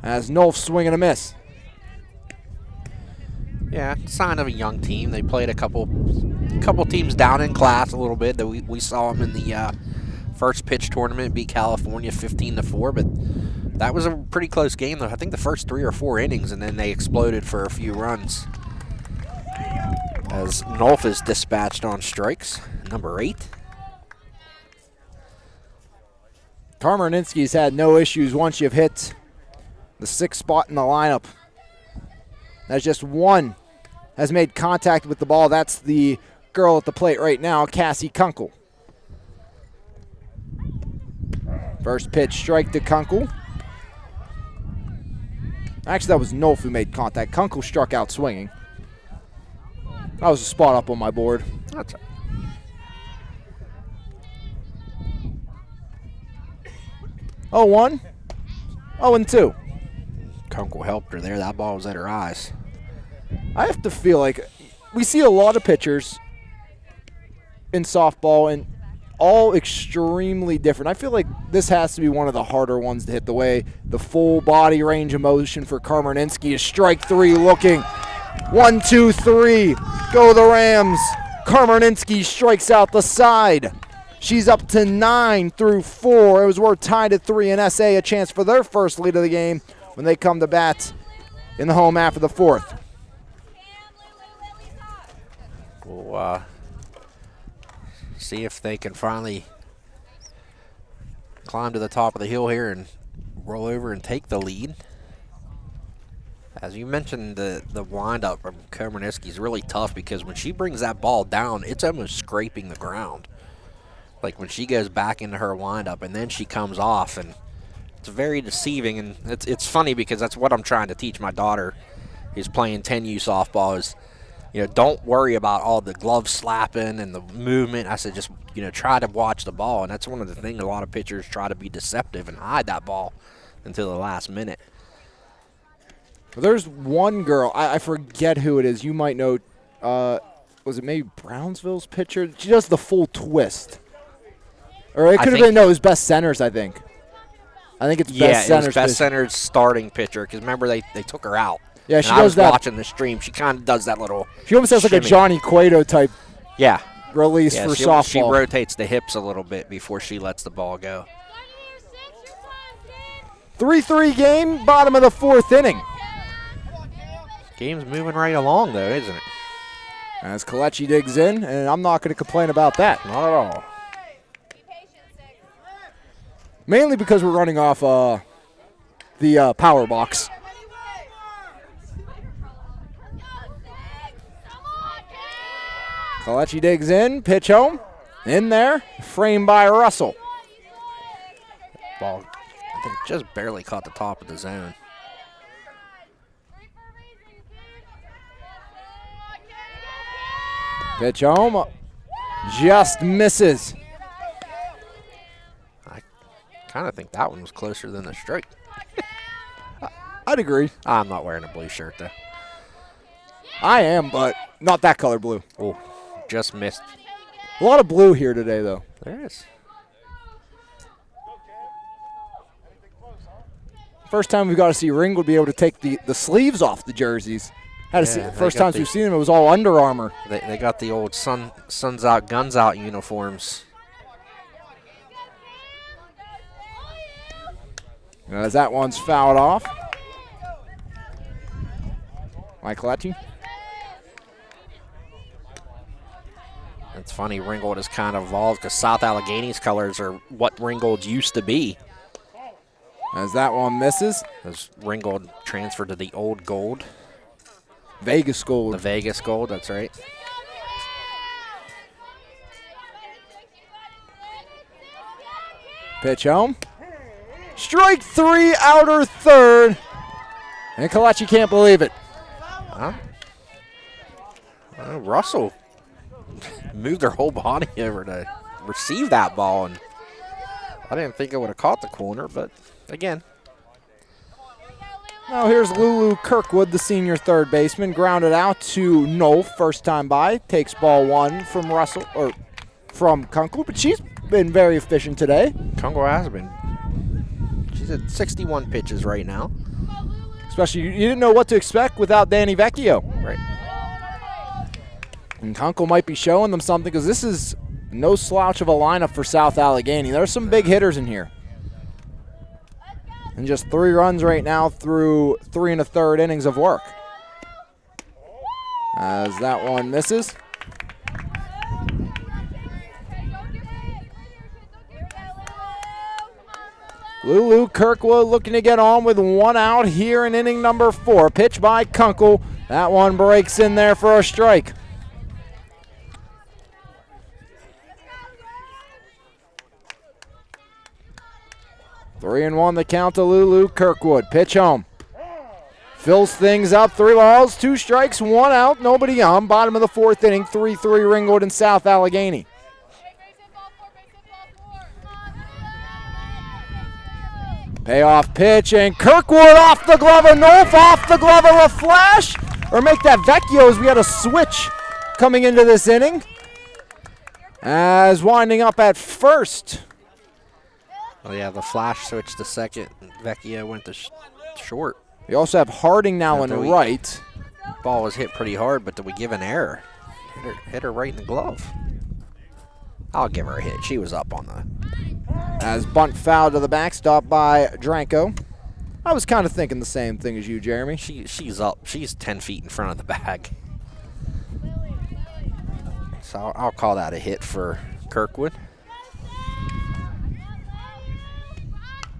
As Nolf swing and a miss. Yeah, sign of a young team. They played a couple teams down in class a little bit. That we saw them in the first pitch tournament, beat California 15-4, but that was a pretty close game. I think the first 3 or 4 innings, and then they exploded for a few runs. As Nolf is dispatched on strikes, number 8. Komarninski's had no issues once you've hit the 6th spot in the lineup. That's just one has made contact with the ball. That's the girl at the plate right now, Cassie Kunkel. First pitch strike to Kunkel. Actually, that was Nolf who made contact. Kunkel struck out swinging. That was a spot up on my board. That's right. 0-1, 0-2. Kunkel helped her there. That ball was at her eyes. I have to feel like we see a lot of pitchers in softball and all extremely different. I feel like this has to be one of the harder ones to hit, the way the full body range of motion for Komarninski is strike 3 looking. 1, 2, 3. Go the Rams. Karmaninski strikes out the side. She's up to 9 through 4. It was worth tied at 3, and SA a chance for their first lead of the game when they come to bat in the home half of the 4th. We'll see if they can finally climb to the top of the hill here and roll over and take the lead. As you mentioned, the windup from Komarniski is really tough because when she brings that ball down, it's almost scraping the ground. Like when she goes back into her windup and then she comes off, and it's very deceiving. And it's funny because that's what I'm trying to teach my daughter who's playing 10U softball is, you know, don't worry about all the glove slapping and the movement. I said just, you know, try to watch the ball. And that's one of the things a lot of pitchers try to be deceptive and hide that ball until the last minute. There's one girl, I forget who it is. You might know, was it maybe Brownsville's pitcher? She does the full twist. Or it could have been, no, it was Best Centers, I think. I think it's Best Centers. Yeah, it was Best Centers starting pitcher because remember they took her out. Yeah, she and does I was that. watching the stream. She kind of does that little She almost has like a shimmy. Johnny Cueto type release Yeah, for she softball. rotates the hips a little bit before she lets the ball go. 3-3 game, bottom of the 4th inning. Game's moving right along, though, isn't it? As Kalechi digs in, and I'm not going to complain about that. Not at all. Mainly because we're running off the power box. Kalechi digs in, pitch home, in there, framed by Russell. Ball, I think, just barely caught the top of the zone. Pitch home, just misses. I kind of think that one was closer than the strike. I'd agree. I'm not wearing a blue shirt, though. I am, but not that color blue. Oh, just missed. A lot of blue here today, though. There is. First time we've got to see Ringgold be able to take the sleeves off the jerseys. First times we've seen them, it was all Under Armour. They got the old Suns Out, Guns Out uniforms. As that one's fouled off. Mike Kalechi. It's funny, Ringgold has kind of evolved because South Allegheny's colors are what Ringgold used to be. As that one misses. As Ringgold transferred to the old gold. Vegas gold. The Vegas gold, that's right. Pitch home. Strike 3, outer third. And Kalechi can't believe it. Huh? Russell moved their whole body over to receive that ball, and I didn't think it would have caught the corner, but again. Now here's Lulu Kirkwood, the senior third baseman, grounded out to Nolf, first time by, takes ball 1 from Russell or from Kunkel, but she's been very efficient today. Kunkel has been. She's at 61 pitches right now. Especially you didn't know what to expect without Danny Vecchio. Right. And Kunkel might be showing them something because this is no slouch of a lineup for South Allegheny. There's some big hitters in here. And just 3 runs right now through 3 1/3 innings of work. As that one misses. Lulu Kirkwood looking to get on with 1 out here in inning number 4. Pitch by Kunkel. That one breaks in there for a strike. Three and 1 the count to Lulu Kirkwood. Pitch home. Fills things up. 3 balls, 2 strikes, 1 out, nobody on. Bottom of the 4th inning, 3-3 Ringgold and South Allegheny. Payoff pitch, and Kirkwood off the glove of Nolf, off the glove of a flash. Or make that Vecchio as we had a switch coming into this inning. As winding up at first. Oh, yeah, the flash switched to second. Vecchio went to short. We also have Harding now in right. Ball was hit pretty hard, but did we give an error? Hit her right in the glove. I'll give her a hit. She was up on the... As bunt foul to the backstop by Dranko. I was kind of thinking the same thing as you, Jeremy. She's up. She's 10 feet in front of the bag. So I'll call that a hit for Kirkwood.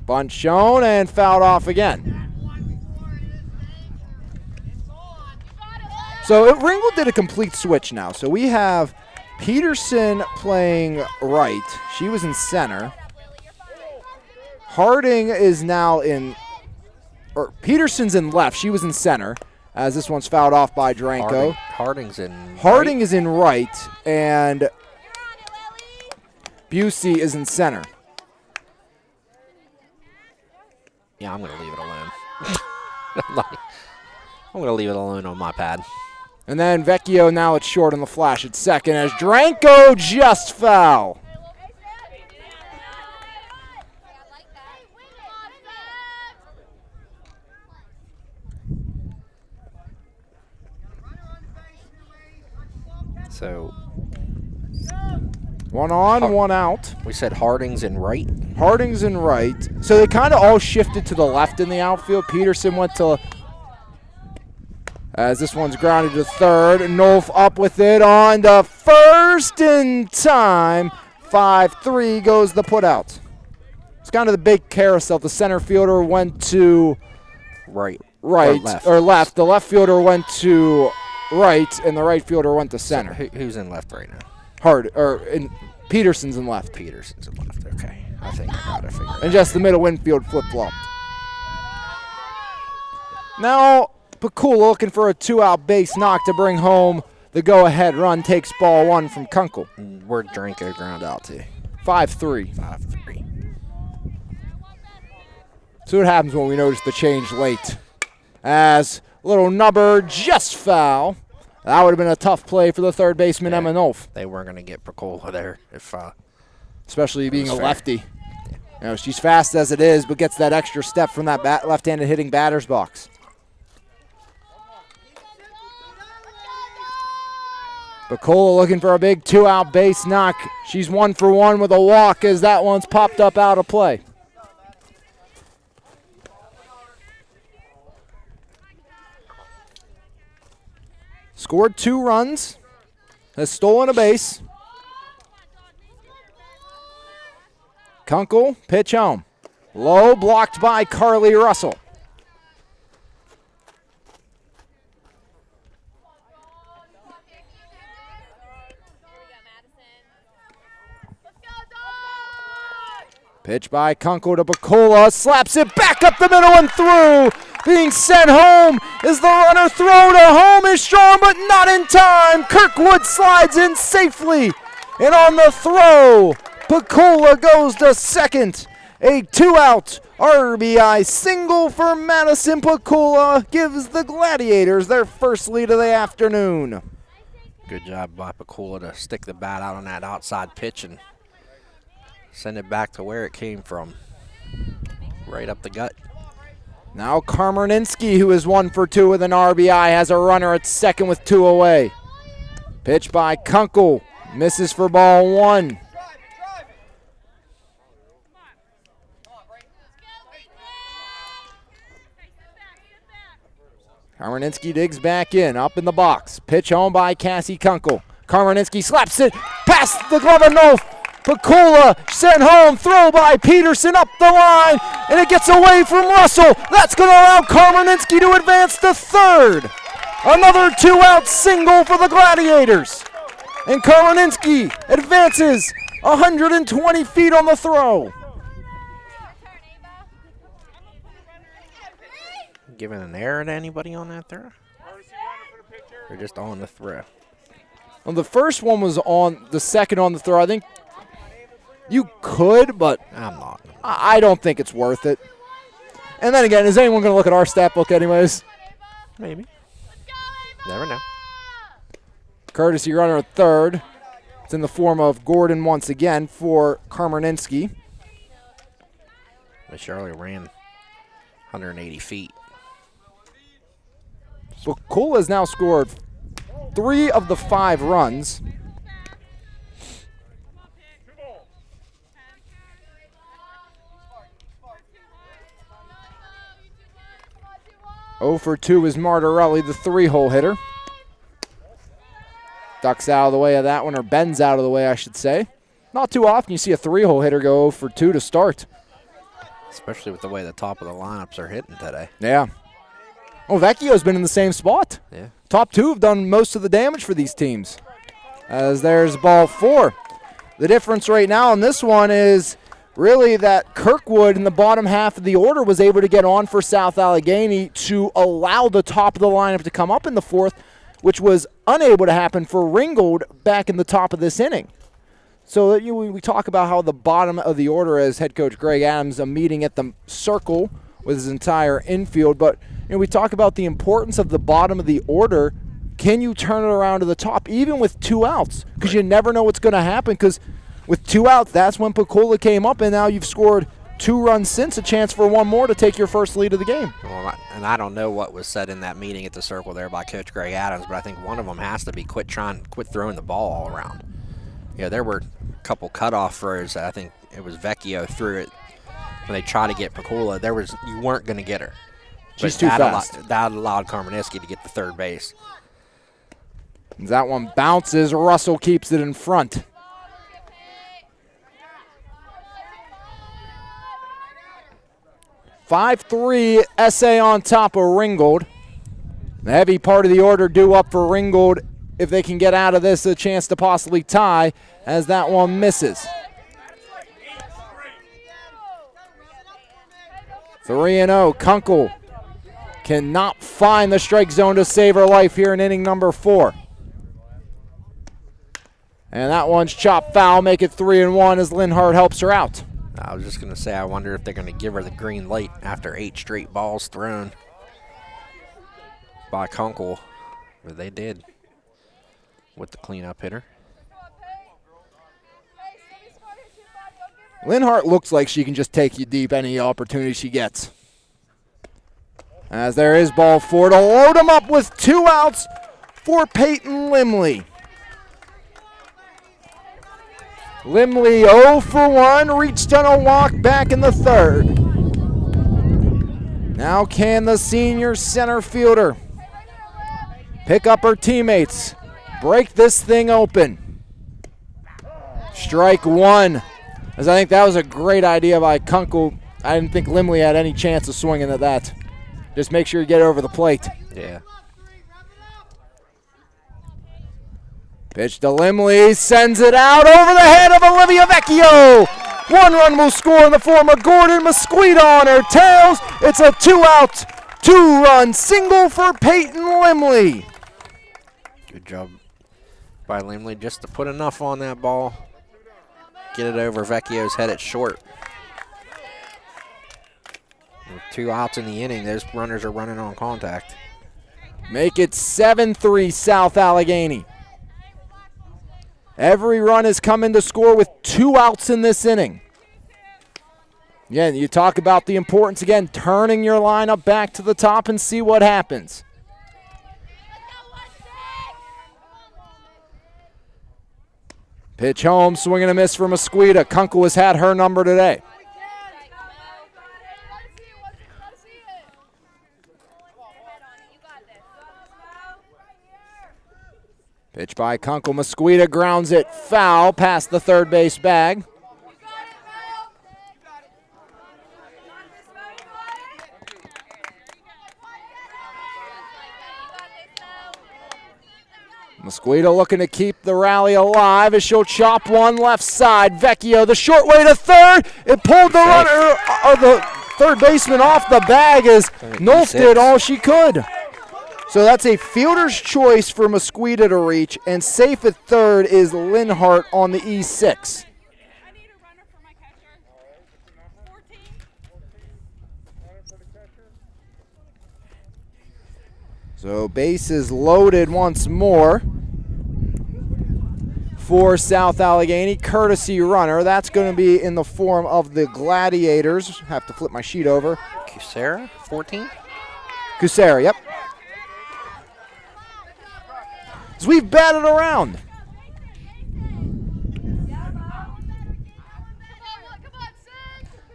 Bunt shown and fouled off again. So Ringgold did a complete switch now. So we have Peterson playing right. She was in center. Harding is now in, or Peterson's in left. She was in center, as this one's fouled off by Dranko. Harding is in right, and Busey is in center. Yeah, I'm going to leave it alone. I'm going to leave it alone on my pad. And then Vecchio, now it's short on the flash at second as Dranko just foul. So one on, one out. We said Harding's in right. Harding's in right. So they kind of all shifted to the left in the outfield. Peterson went to, as this one's grounded to third. Nolf up with it on the first in time. 5-3 goes the putout. It's kind of the big carousel. The center fielder went to right. Or left. The left fielder went to right, and the right fielder went to center. So who's in left right now? Peterson's in left. Peterson's in left. Okay, I think I got it figured out. And just the middle infield flip-flop. Now Pakula looking for a 2-out base knock to bring home the go-ahead run. Takes ball one from Kunkel. Where'd Dranko ground out to? 5-3. 5-3. See what happens when we notice the change late. As little nubber just foul. That would have been a tough play for the third baseman, Emma Nolf. They weren't going to get Pakula there if especially being a lefty. You know, she's fast as it is, but gets that extra step from that left-handed hitting batter's box. Pakula looking for a big 2-out base knock. She's 1 for 1 with a walk as that one's popped up out of play. Scored 2 runs, has stolen a base. Kunkel, pitch home. Low, blocked by Carly Russell. Pitch by Kunkel to Pakula, slaps it back up the middle and through. Being sent home is the runner. Throw to home is strong, but not in time. Kirkwood slides in safely. And on the throw, Pakula goes to second. A 2-out RBI single for Madison. Pakula gives the Gladiators their first lead of the afternoon. Good job by Pakula to stick the bat out on that outside pitch and send it back to where it came from. Right up the gut. Now Karmerninski, who is 1 for 2 with an RBI, has a runner at second with 2 away. Pitch by Kunkel, misses for ball 1. Karmerninski digs back in, up in the box. Pitch home by Cassie Kunkel. Karmerninski slaps it past the glove of Nolf. Pakula sent home, throw by Peterson up the line, and it gets away from Russell. That's going to allow Karmerninski to advance to third. Another 2-out single for the Gladiators. And Karmerninski advances 120 feet on the throw. Giving an error to anybody on that throw? Or just on the throw? Well, the first one was on, the second on the throw. I think you could, but I'm not. I don't think it's worth it. And then again, is anyone going to look at our stat book anyways? Maybe. Never know. Courtesy runner at third. It's in the form of Gordon once again for Karmerninski. But Shirley ran 180 feet. Pakula has now scored 3 of the 5 runs. Oh for 2 is Martorelli, the 3-hole hitter. Ducks out of the way of that one, or bends out of the way, I should say. Not too often you see a 3-hole hitter go 0 for 2 to start. Especially with the way the top of the lineups are hitting today. Yeah. Oh, Vecchio's been in the same spot. Yeah. Top 2 have done most of the damage for these teams. As there's ball 4. The difference right now in this one is really that Kirkwood in the bottom half of the order was able to get on for South Allegheny to allow the top of the lineup to come up in the 4th, which was unable to happen for Ringgold back in the top of this inning. So we talk about how the bottom of the order, as head coach Greg Adams, a meeting at the circle with his entire infield, but we talk about the importance of the bottom of the order. Can you turn it around to the top, even with 2 outs? Because you never know what's going to happen, because with 2 outs, that's when Pecola came up, and now you've scored 2 runs since, a chance for 1 more to take your first lead of the game. Well, and I don't know what was said in that meeting at the circle there by Coach Greg Adams, but I think one of them has to be quit throwing the ball all around. There were a couple cutoff throws. I think it was Vecchio threw it when they tried to get Pecola. You weren't going to get her. She's too fast. That allowed Karmaneski to get the third base. That one bounces. Russell keeps it in front. (5-3) SA on top of Ringgold. The heavy part of the order due up for Ringgold. If they can get out of this, a chance to possibly tie, as that one misses. 3-0. Kunkel cannot find the strike zone to save her life here in inning number 4. And that one's chopped foul, make it 3-1 as Linhart helps her out. I was just going to say, I wonder if they're going to give her the green light after 8 straight balls thrown by Kunkel. But they did with the cleanup hitter. Linhart looks like she can just take you deep any opportunity she gets. As there is ball 4 to load them up with 2 outs for Peyton Limley. Limley 0 for 1, reached on a walk back in the 3rd. Now can the senior center fielder pick up her teammates, break this thing open? Strike 1, as I think that was a great idea by Kunkel. I didn't think Limley had any chance of swinging at that. Just make sure you get over the plate. Yeah. Pitch to Limley, sends it out over the head of Olivia Vecchio. 1 run will score in the form of Gordon Mosquito on her tails. It's a 2-out, 2-run single for Peyton Limley. Good job by Limley just to put enough on that ball. Get it over Vecchio's head at short. With 2 outs in the inning, those runners are running on contact. Make it 7-3 South Allegheny. Every run has come in to score with 2 outs in this inning. Again, you talk about the importance, again, turning your lineup back to the top and see what happens. Pitch home, swing and a miss for Mosquito. Kunkel has had her number today. Pitch by Kunkel. Mosquito grounds it foul past the third base bag. Mosquito looking to keep the rally alive as she'll chop one left side. Vecchio, the short way to third. It pulled the runner, or the third baseman off the bag as Nolf did all she could. So that's a fielder's choice for Mosquito to reach, and safe at third is Linhart on the E6. So bases loaded once more for South Allegheny. Courtesy runner. That's going to be in the form of the Gladiators. Have to flip my sheet over. Cusera, 14? Cusera, yep. as we've batted around.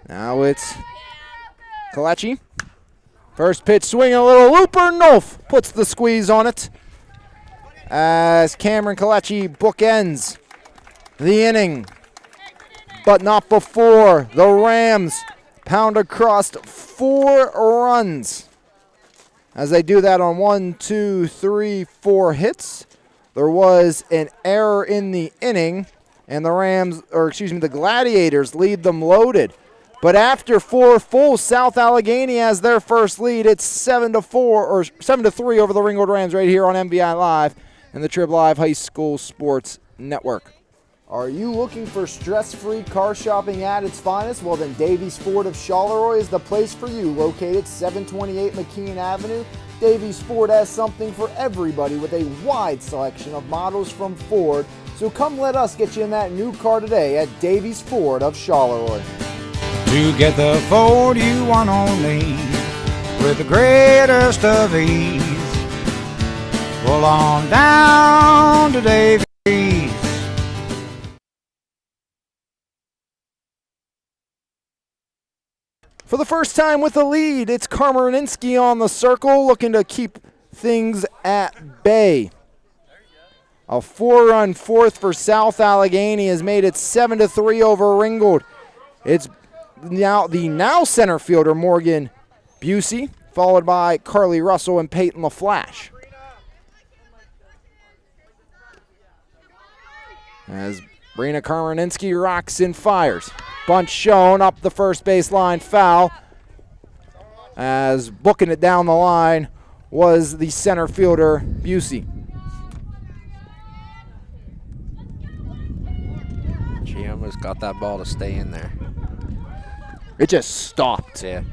Now it's Kalechi. First pitch swing, a little looper. Nolf puts the squeeze on it as Cameron Kalechi bookends the inning. But not before the Rams pound across 4 runs. As they do that on 1, 2, 3, 4 hits. There was an error in the inning, and the Gladiators lead them loaded. But after 4 full, South Allegheny has their first lead. It's 7-4 or 7-3 over the Ringgold Rams right here on MVI Live and the Trib Live High School Sports Network. Are you looking for stress-free car shopping at its finest? Well, then Davies Ford of Charleroi is the place for you. Located 728 McKean Avenue, Davies Ford has something for everybody with a wide selection of models from Ford. So come let us get you in that new car today at Davies Ford of Charleroi. To get the Ford you want only with the greatest of ease. Roll on down to Davies. For the first time with the lead, it's Karmarinsky on the circle, looking to keep things at bay. A 4-run fourth for South Allegheny has made it 7-3 over Ringgold. It's now the center fielder Morgan Busey, followed by Carly Russell and Peyton LaFlash. As Brina Karmarinsky rocks and fires. Bunt shown up the first base line, foul. As booking it down the line was the center fielder Busey. She almost got that ball to stay in there. It just stopped. Yeah.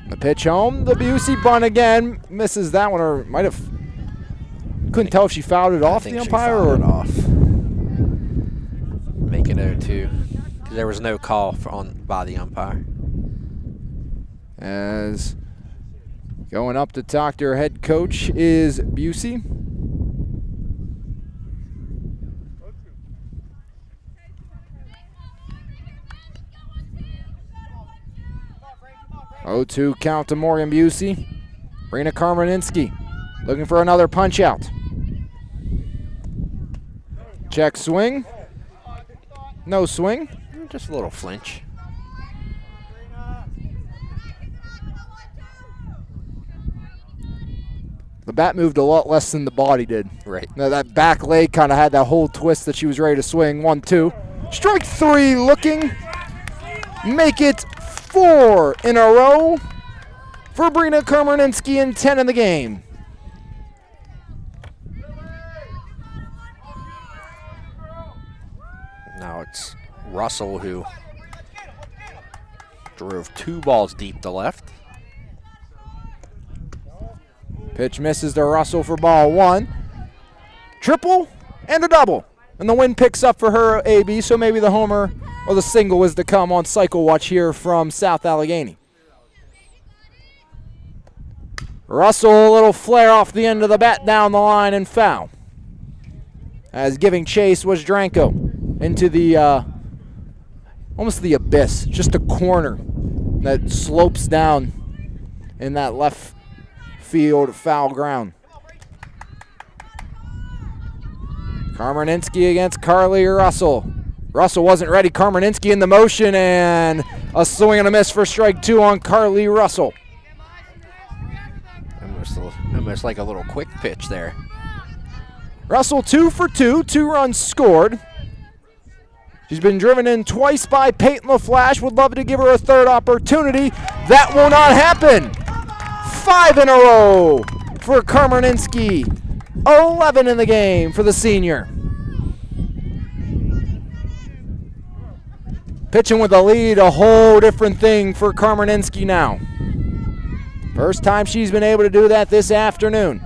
The pitch home, the Busey bunt again. Misses that one, or might have. Couldn't tell if she fouled it off the umpire or it off. Make it 0-2. Because there was no call by the umpire. As going up to talk to her head coach is Busey. Oh, 2 count to Morgan Busey. Brina Karmarinsky looking for another punch out. Check swing. No swing. Just a little flinch. The bat moved a lot less than the body did. Right. Now that back leg kind of had that whole twist that she was ready to swing. 1-2. Strike 3 looking. Make it 4 in a row for Brina Karmarinsky and 10 in the game. Now it's Russell who drove 2 balls deep to left. Pitch misses to Russell for ball 1. Triple and a double. And the win picks up for her AB, so maybe the homer or the single is to come on Cycle Watch here from South Allegheny. Russell, a little flare off the end of the bat down the line and foul. As giving chase was Dranko into the, almost the abyss, just a corner that slopes down in that left field foul ground. Karmarinsky against Carly Russell. Russell wasn't ready. Karmarinsky in the motion and a swing and a miss for strike 2 on Carly Russell. Almost like a little quick pitch there. Russell 2 for 2, 2 runs scored. She's been driven in twice by Peyton LaFlash. Would love to give her a third opportunity. That will not happen. 5 in a row for Karmarinsky. 11 in the game for the senior. Pitching with a lead, a whole different thing for Karmarinsky now. First time she's been able to do that this afternoon.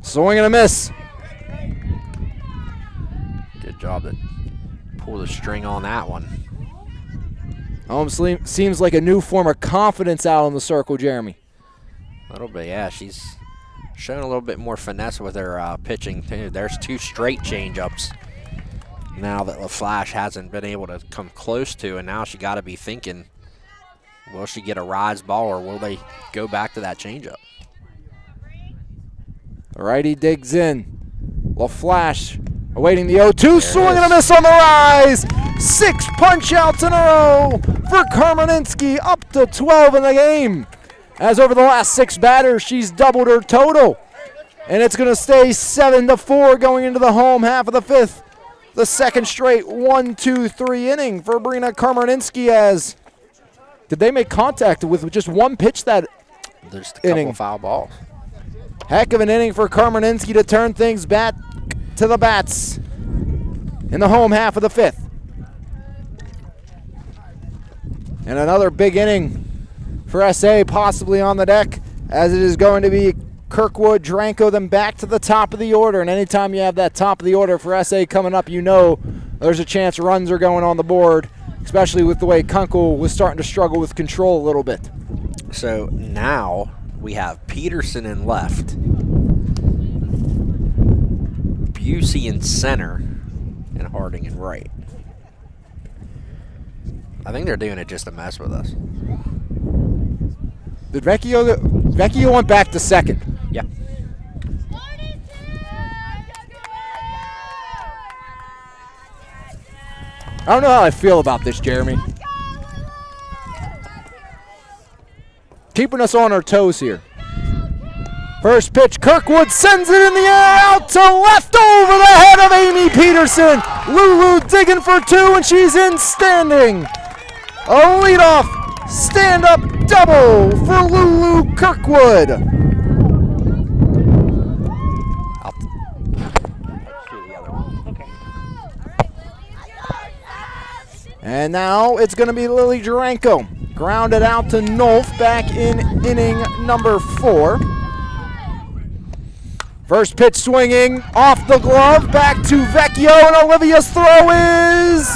Swing and a miss. Good job to pull the string on that one. Seems like a new form of confidence out on the circle, Jeremy. A little bit, yeah. She's showing a little bit more finesse with her pitching, too. There's 2 straight change-ups now that LaFlash hasn't been able to come close to, and now she got to be thinking, will she get a rise ball or will they go back to that changeup? The righty digs in. LaFlash awaiting the 0-2, swing and a miss on the rise. 6 punch-outs in a row for Karmaninski, up to 12 in the game. As over the last 6 batters, she's doubled her total. And it's going to stay 7-4 going into the home half of the 5th. The second straight 1-2-3 inning for Brina Karmaninski. As did they make contact with just one pitch that There's a couple foul balls. Heck of an inning for Karmaninski to turn things back to the bats in the home half of the 5th. And another big inning for SA possibly on the deck, as it is going to be Kirkwood, Dranko, them back to the top of the order. And anytime you have that top of the order for SA coming up, you know there's a chance runs are going on the board, especially with the way Kunkel was starting to struggle with control a little bit. So now we have Peterson in left, Busey in center, and Harding in right. I think they're doing it just to mess with us. Did Vecchio went back to second? Yeah. I don't know how I feel about this, Jeremy. Keeping us on our toes here. First pitch, Kirkwood sends it in the air, out to left over the head of Amy Peterson. Lulu digging for 2, and she's in standing. A leadoff stand-up double for Lulu Kirkwood. And now it's going to be Lily Dranko. Grounded out to Nolf back in inning number 4. First pitch swinging off the glove, back to Vecchio, and Olivia's throw is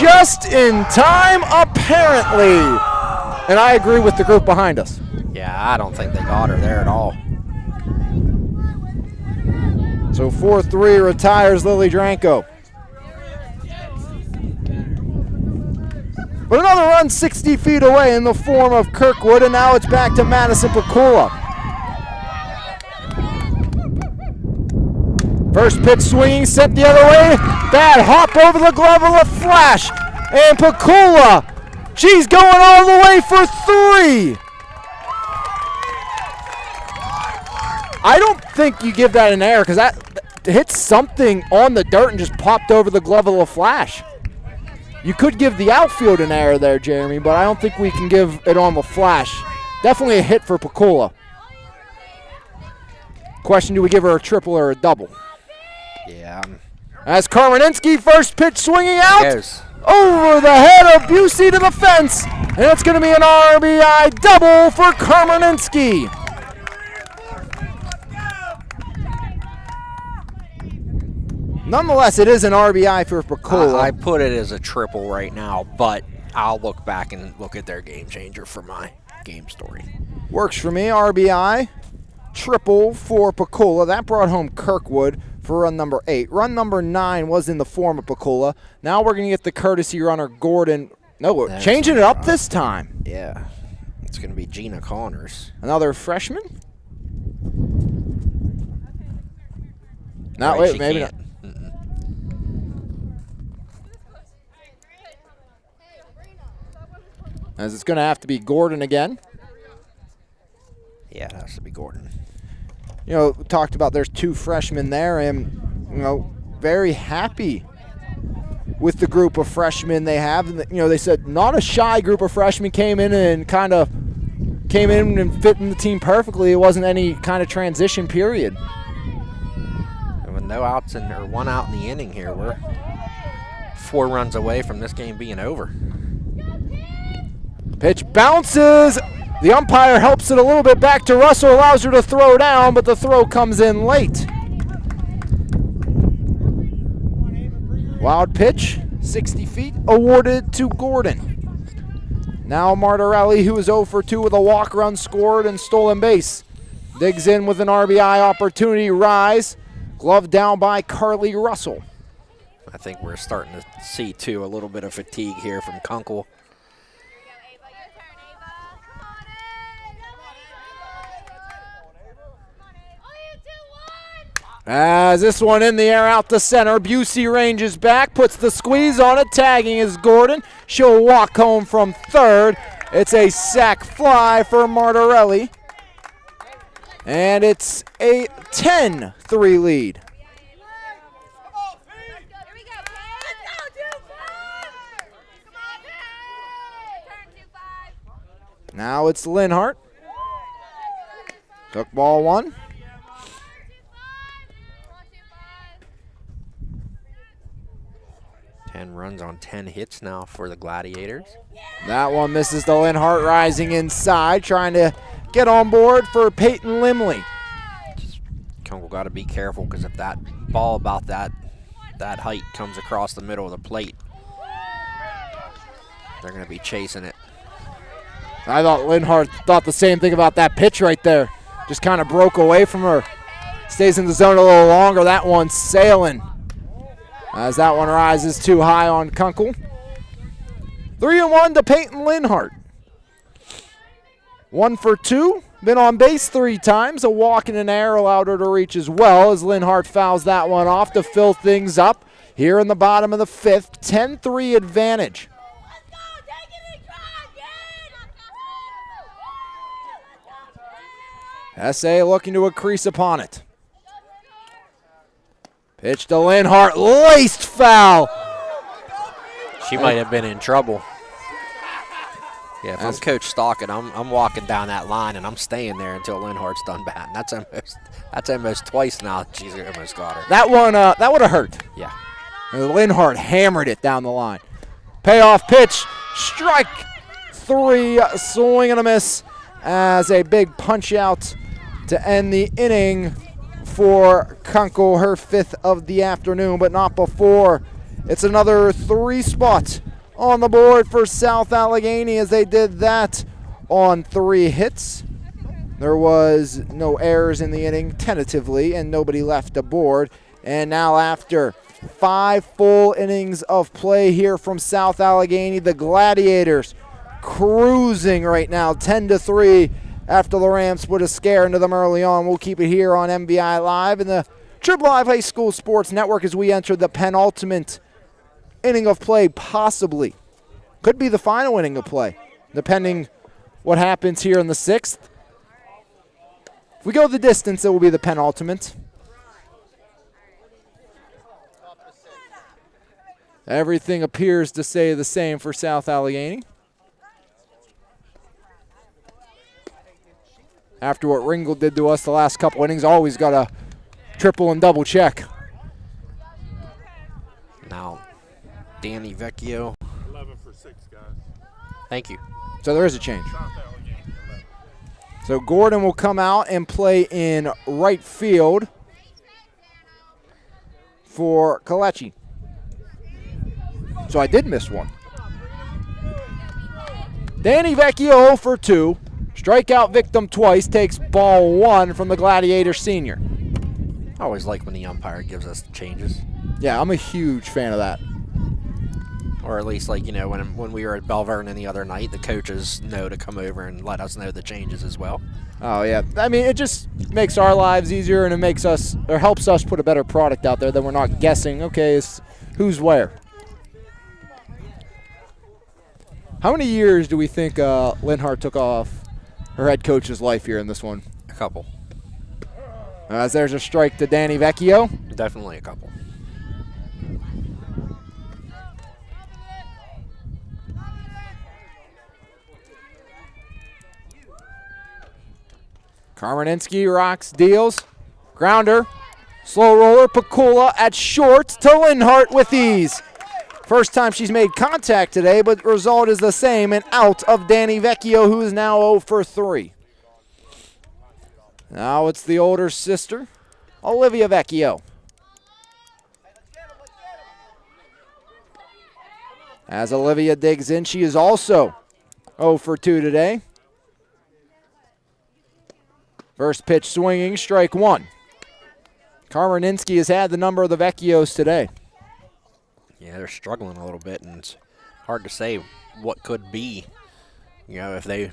just in time, apparently. And I agree with the group behind us. Yeah, I don't think they got her there at all. So 4-3 retires Lily Dranko. But another run 60 feet away in the form of Kirkwood, and now it's back to Madison Pakula. First pitch swinging, sent the other way. Bad hop over the glove of LaFlash. And Pakula, she's going all the way for 3. I don't think you give that an error, because that hit something on the dirt and just popped over the glove of LaFlash. You could give the outfield an error there, Jeremy, but I don't think we can give it on LaFlash. Definitely a hit for Pakula. Question, do we give her a triple or a double? Yeah. As Karmaninski, first pitch swinging out. Goes. Over the head of Busey to the fence. And it's going to be an RBI double for Karmaninski. Nonetheless, it is an RBI for Pakula. I put it as a triple right now, but I'll look back and look at their game changer for my game story. Works for me. RBI, triple for Pakula. That brought home Kirkwood for run number 8. Run number 9 was in the form of Pakula. Now we're going to get the courtesy runner, Gordon. No, we're changing it up this time. Yeah. It's going to be Gina Connors. Another freshman? No, Right, wait, she maybe can't. not. As it's going to have to be Gordon again. Yeah, it has to be Gordon. You know, we talked about there's 2 freshmen there, and, you know, very happy with the group of freshmen they have. And, you know, they said not a shy group of freshmen, came in and fit in the team perfectly. It wasn't any kind of transition period. And with no outs or 1 out in the inning here, we're 4 runs away from this game being over. Pitch bounces. The umpire helps it a little bit back to Russell, allows her to throw down, but the throw comes in late. Wild pitch, 60 feet, awarded to Gordon. Now Martorelli, who is 0 for 2 with a walk run scored and stolen base. Digs in with an RBI opportunity. Rise. Glove down by Carly Russell. I think we're starting to see, too, a little bit of fatigue here from Kunkel. As this one in the air out to center, Busey ranges back, puts the squeeze on it, tagging is Gordon. She'll walk home from third. It's a sac fly for Martorelli. And it's a 10-3 lead. Now it's Linhart. Took ball 1. Runs on 10 hits now for the Gladiators. That one misses to Linhart, rising inside, trying to get on board for Peyton Limley. Kunkel got to be careful, because if that ball about that height comes across the middle of the plate, they're going to be chasing it. I thought Linhart thought the same thing about that pitch right there. Just kind of broke away from her. Stays in the zone a little longer. That one's sailing. As that one rises too high on Kunkel. 3-1 to Peyton Linhart. 1 for 2. Been on base 3 times. A walk and an error allowed her to reach as well, as Linhart fouls that one off to fill things up here in the bottom of the 5th. 10-3 advantage. SA looking to increase upon it. Pitch to Linhart, laced foul. She might have been in trouble. Yeah, if I'm Coach Stockton, I'm walking down that line and I'm staying there until Linhart's done batting. That's almost twice now that she's almost got her. That one, that would have hurt. Yeah. And Linhart hammered it down the line. Payoff pitch, strike 3, swing and a miss as a big punch out to end the inning for Kunkel, her 5th of the afternoon, but not before. It's another 3 spot on the board for South Allegheny, as they did that on 3 hits. There was no errors in the inning, tentatively, and nobody left aboard. And now after 5 full innings of play here from South Allegheny, the Gladiators cruising right now, 10-3. After the Rams put a scare into them early on. We'll keep it here on MVI Live and the Triple Live High School Sports Network as we enter the penultimate inning of play, possibly. Could be the final inning of play, depending what happens here in the 6th. If we go the distance, it will be the penultimate. Everything appears to say the same for South Allegheny. After what Ringgold did to us the last couple innings, always got to triple and double check. Now, Danny Vecchio. 11 for 6, guys. Thank you. So there is a change. So Gordon will come out and play in right field for Kalechi. So I did miss one. Danny Vecchio 0 for 2. Strikeout victim twice, takes ball 1 from the Gladiator senior. I always like when the umpire gives us changes. Yeah, I'm a huge fan of that. Or at least, like, you know, when we were at Bell Vernon the other night, the coaches know to come over and let us know the changes as well. Oh, yeah. I mean, it just makes our lives easier, and it makes us, or helps us put a better product out there. Then we're not guessing, okay, who's where. How many years do we think Linhart took off her head coach's life here in this one? A couple. As there's a strike to Danny Vecchio. Definitely a couple. Karmaninsky rocks, deals. Grounder. Slow roller, Pakula at short to Linhart with ease. First time she's made contact today, but the result is the same, and out of Danny Vecchio, who is now 0 for 3. Now it's the older sister, Olivia Vecchio. As Olivia digs in, she is also 0 for 2 today. First pitch swinging, strike one. Karmaninski has had the number of the Vecchios today. Yeah, they're struggling a little bit, and it's hard to say what could be, if they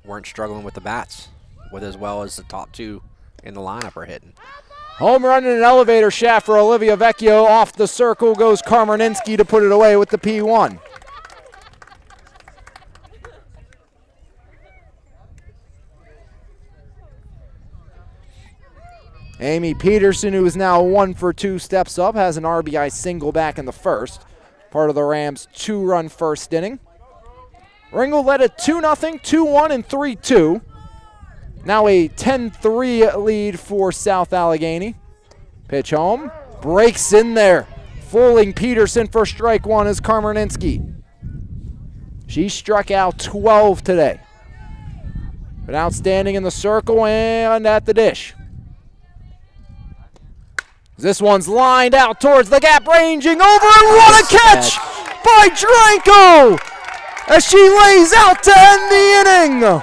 weren't struggling with the bats with as well as the top two in the lineup are hitting. Home run in an elevator shaft for Olivia Vecchio. Off the circle goes Karmaninski to put it away with the P1. Amy Peterson, who is now 1 for 2, steps up, has an RBI single back in the first. Part of the Rams' 2-run first inning. Ringgold led at 2-0, 2-1, and 3-2. Now a 10-3 lead for South Allegheny. Pitch home, breaks in there. Fooling Peterson for strike one is Karmaninski. She struck out 12 today. But outstanding in the circle and at the dish. This one's lined out towards the gap, ranging over, and what a catch by Dranko as she lays out to end the inning.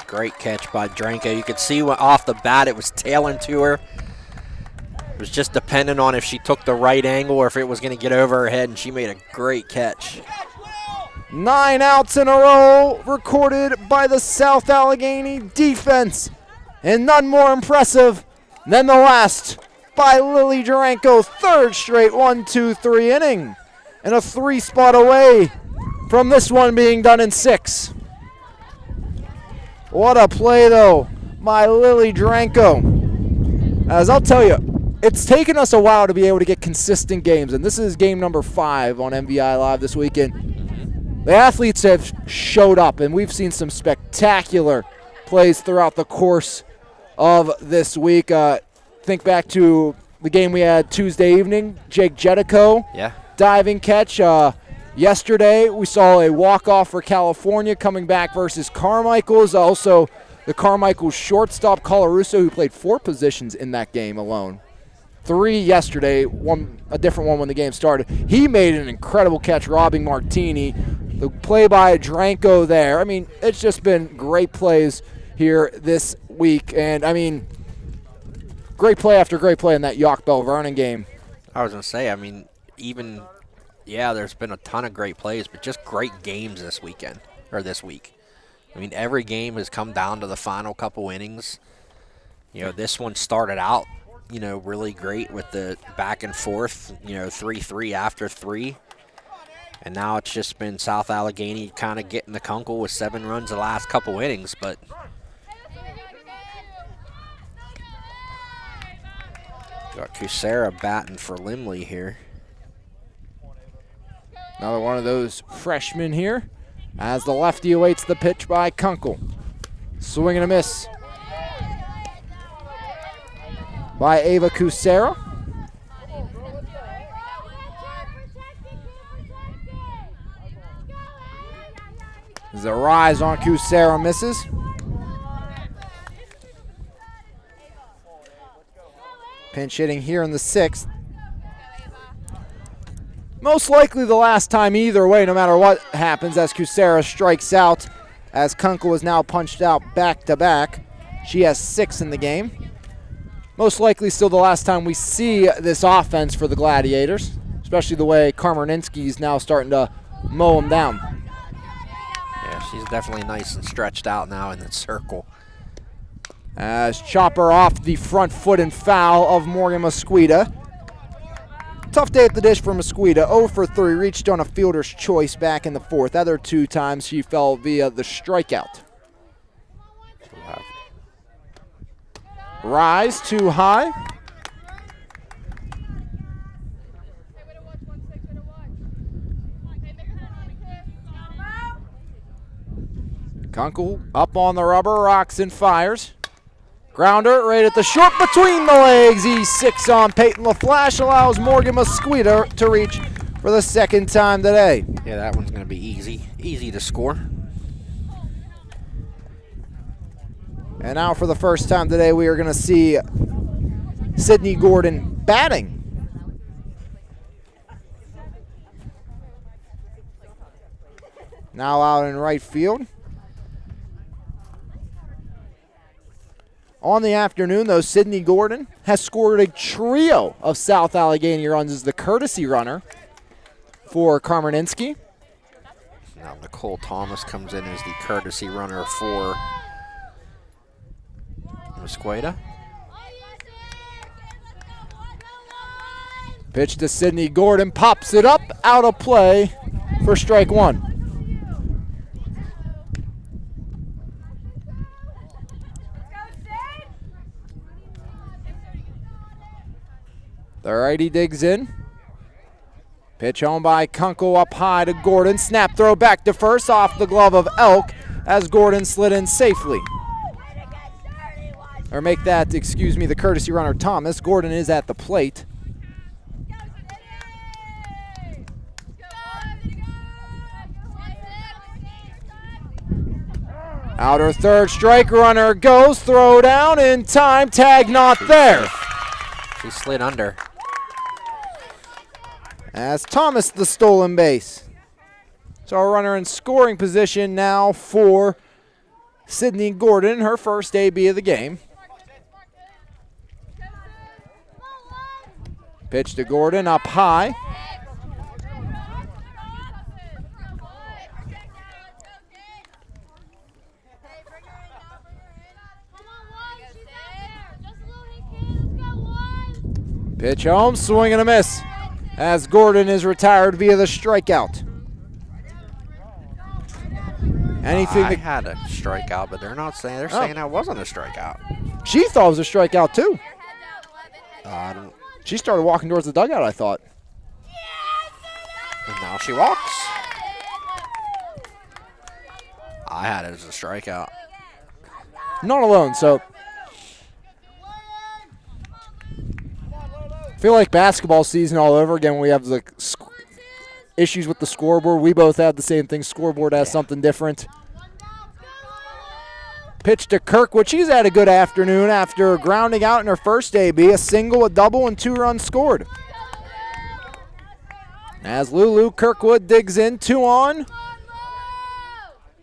Great catch by Dranko. You could see off the bat it was tailing to her. It was just dependent on if she took the right angle or if it was going to get over her head, and she made a great catch. 9 outs in a row recorded by the South Allegheny defense, and none more impressive than the last by Lily Duranko. Third straight 1-2-3 inning, and a 3 spot away from this one being done in 6. What a play, though, by Lily Duranko. As I'll tell you, it's taken us a while to be able to get consistent games, and this is game number 5 on MVI Live this weekend. The athletes have showed up, and we've seen some spectacular plays throughout the course of this week. Think back to the game we had Tuesday evening, Jake Jetico, diving catch. Yesterday we saw a walk-off for California coming back versus Carmichael's. Also the Carmichael's shortstop, Colarusso, who played 4 positions in that game alone. 3 yesterday, a different one when the game started. He made an incredible catch, robbing Martini. The play by Dranko there. I mean, it's just been great plays here this week. And, I mean, great play after great play in that York-Bell Vernon game. I was going to say, I mean, there's been a ton of great plays, but just great games this week. I mean, every game has come down to the final couple innings. This one started out, really great with the back and forth, 3-3 after 3. And now it's just been South Allegheny kind of getting the Kunkel with 7 runs the last couple innings, but got Kusera batting for Limley here. Another one of those freshmen here as the lefty awaits the pitch by Kunkel. Swing and a miss by Ava Kusera. As a rise on Kusera misses. Pinch hitting here in the 6th. Most likely the last time either way, no matter what happens, as Kusera strikes out, as Kunkel is now punched out back-to-back. She has 6 in the game. Most likely still the last time we see this offense for the Gladiators, especially the way Karmaninski is now starting to mow them down. Yeah, she's definitely nice and stretched out now in the circle. As chopper off the front foot and foul of Morgan Mosqueda. Tough day at the dish for Mosqueda. 0 for 3, reached on a fielder's choice back in the 4th. Other 2 times she fell via the strikeout. Rise too high. Kunkel up on the rubber, rocks and fires. Grounder right at the short between the legs. E6 on Peyton LaFlash allows Morgan Mosqueda to reach for the 2nd time today. Yeah, that one's going to be easy to score. And now for the first time today, we are going to see Sydney Gordon batting. now out in right field. On the afternoon, though, Sydney Gordon has scored a trio of South Allegheny runs as the courtesy runner for Karmaninsky. Now Nicole Thomas comes in as the courtesy runner for Musqueda. Pitch to Sydney Gordon, pops it up, out of play for strike one. The righty digs in. Pitch home by Kunkel up high to Gordon. Snap throw back to first off the glove of Elk as Gordon slid in safely. Or make that, excuse me, the courtesy runner Thomas. Gordon is at the plate. Outer third, strike runner goes, throw down in time, tag not there. She slid under. As Thomas the stolen base. So a runner in scoring position now for Sydney Gordon, her first AB of the game. Pitch to Gordon up high. Pitch home, swing and a miss as Gordon is retired via the strikeout. Anything I that had a strikeout, but they're not saying. They're saying that wasn't a strikeout. she thought it was a strikeout too. I don't. She started walking towards the dugout, I thought. And now she walks. I had it as a strikeout. Not alone, so I feel like basketball season all over again. We have the issues with the scoreboard. We both have the same thing. Scoreboard has something different. Pitch to Kirkwood. She's had a good afternoon after grounding out in her first AB. A single, a double, and 2 runs scored. As Lulu Kirkwood digs in, 2 on.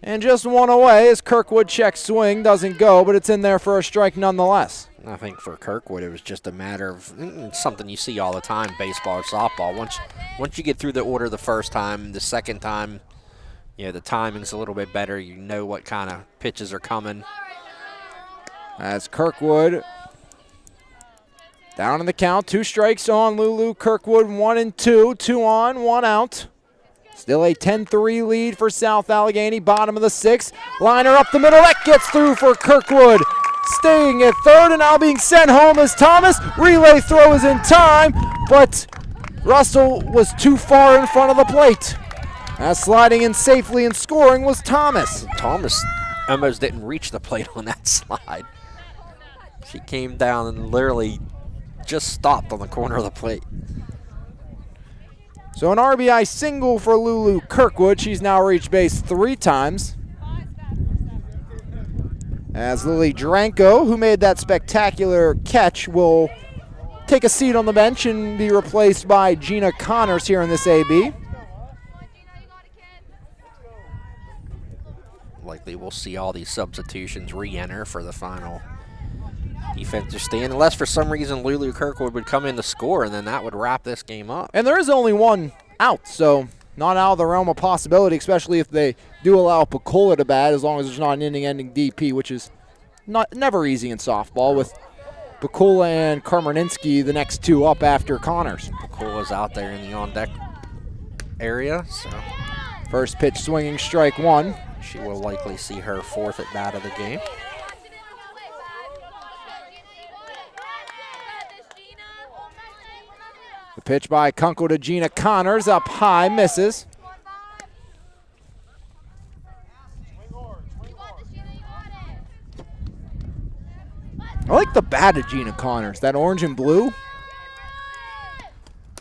And just 1 away as Kirkwood checks swing. Doesn't go, but it's in there for a strike nonetheless. I think for Kirkwood, it was just a matter of something you see all the time, baseball or softball. Once you get through the order the first time, the second time, the timing's a little bit better. You know what kind of pitches are coming. As Kirkwood down in the count, 2 strikes on Lulu Kirkwood, 1 and 2, 2 on, 1 out. Still a 10-3 lead for South Allegheny, bottom of the 6th. Liner up the middle, that gets through for Kirkwood. Staying at third and now being sent home as Thomas. Relay throw is in time, but Russell was too far in front of the plate. As sliding in safely and scoring was Thomas. Thomas almost didn't reach the plate on that slide. She came down and literally just stopped on the corner of the plate. So an RBI single for Lulu Kirkwood. She's now reached base 3 times. As Lily Dranko, who made that spectacular catch, will take a seat on the bench and be replaced by Gina Connors here in this AB. Likely we'll see all these substitutions re-enter for the final defensive stand, unless for some reason Lulu Kirkwood would come in to score, and then that would wrap this game up. And there is only 1 out, so not out of the realm of possibility, especially if they do allow Picola to bat, as long as there's not an inning-ending DP, which is never easy in softball, with Picola and Karmaninsky the next 2 up after Connors. Picola's out there in the on-deck area, so first pitch swinging, strike 1. she will likely see her 4th at bat of the game. The pitch by Kunkel to Gina Connors, up high, misses. I like the bat of Gina Connors, that orange and blue.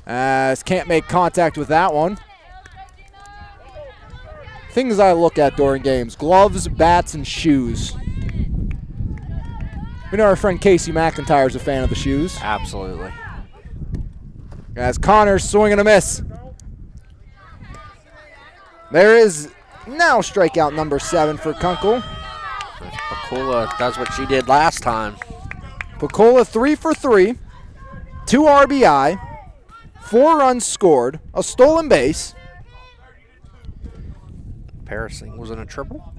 As can't make contact with that one. Things I look at during games: gloves, bats, and shoes. We know our friend Casey McIntyre is a fan of the shoes. Absolutely. As Connors swing and a miss. There is Now strikeout number 7 for Kunkel. Pakula does what she did last time. Pakula 3 for 3, 2 RBI, 4 runs scored, a stolen base. Peterson was in a triple.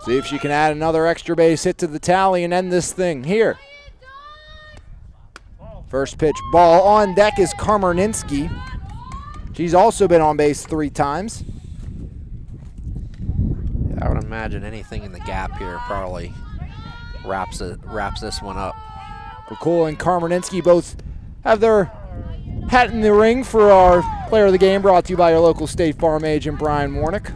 See if she can add another extra base hit to the tally and end this thing here. First pitch ball on deck is Karmerninski. She's also been on base 3 times. I would imagine anything in the gap here probably wraps this one up. Pakula and Karmerninski both have their hat in the ring for our player of the game, brought to you by your local State Farm agent, Brian Warnick.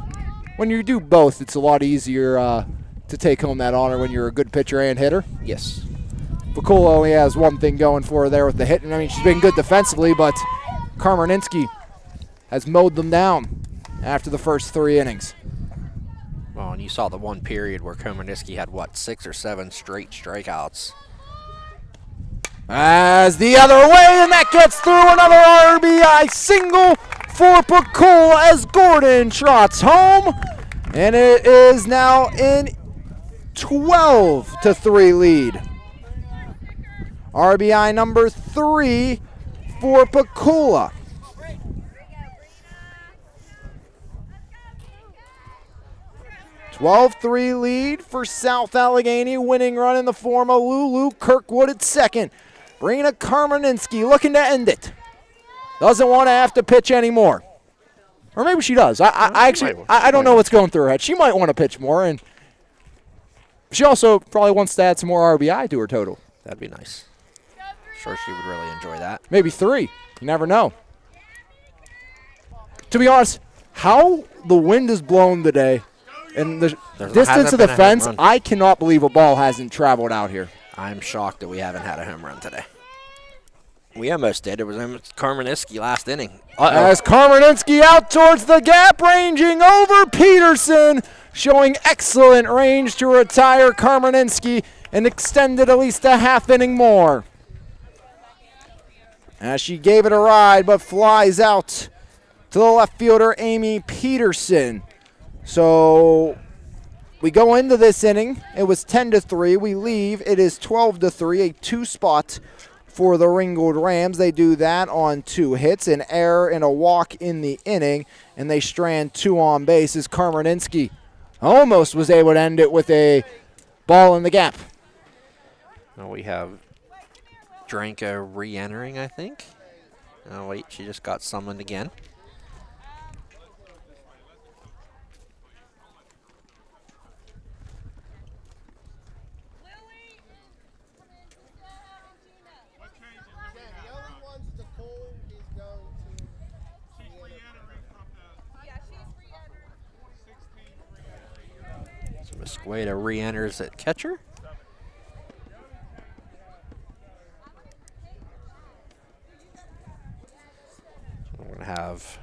When you do both, it's a lot easier to take home that honor when you're a good pitcher and hitter. Yes. Pakula only has one thing going for her there with the hit. I mean, she's been good defensively, but Karmerninski has mowed them down after the first 3 innings. Well, and you saw the one period where Karmerninski had, 6 or 7 straight strikeouts. As the other way, and that gets through. Another RBI single for Pakula as Gordon trots home. And it is now in 12-3 lead. RBI number 3 for Pakula. "12-3 lead for South Allegheny. Winning run in the form of Lulu Kirkwood at second. Brina Karmerninski looking to end it. Doesn't want to have to pitch anymore. Or maybe she does. I don't know what's going through her head. She might want to pitch more, and she also probably wants to add some more RBI to her total. That'd be nice. Sure, she would really enjoy that. Maybe 3. You never know. To be honest, how the wind is blown today and the distance of the fence, I cannot believe a ball hasn't traveled out here. I'm shocked that we haven't had a home run today. We almost did. It was Karmerninski last inning. As Karmerninski out towards the gap, ranging over Peterson, showing excellent range to retire Karmerninski and extended at least a half inning more. As she gave it a ride, but flies out to the left fielder, Amy Peterson. So we go into this inning. It was 10-3. We leave. It is 12-3, a 2-spot for the Ringgold Rams. They do that on 2 hits, an error and a walk in the inning, and they strand 2 on base as Karmerninski almost was able to end it with a ball in the gap. Well, we have Dranka re-entering, I think. Oh, wait, she just got summoned again. Mesquita re-enters at catcher. We're going to have...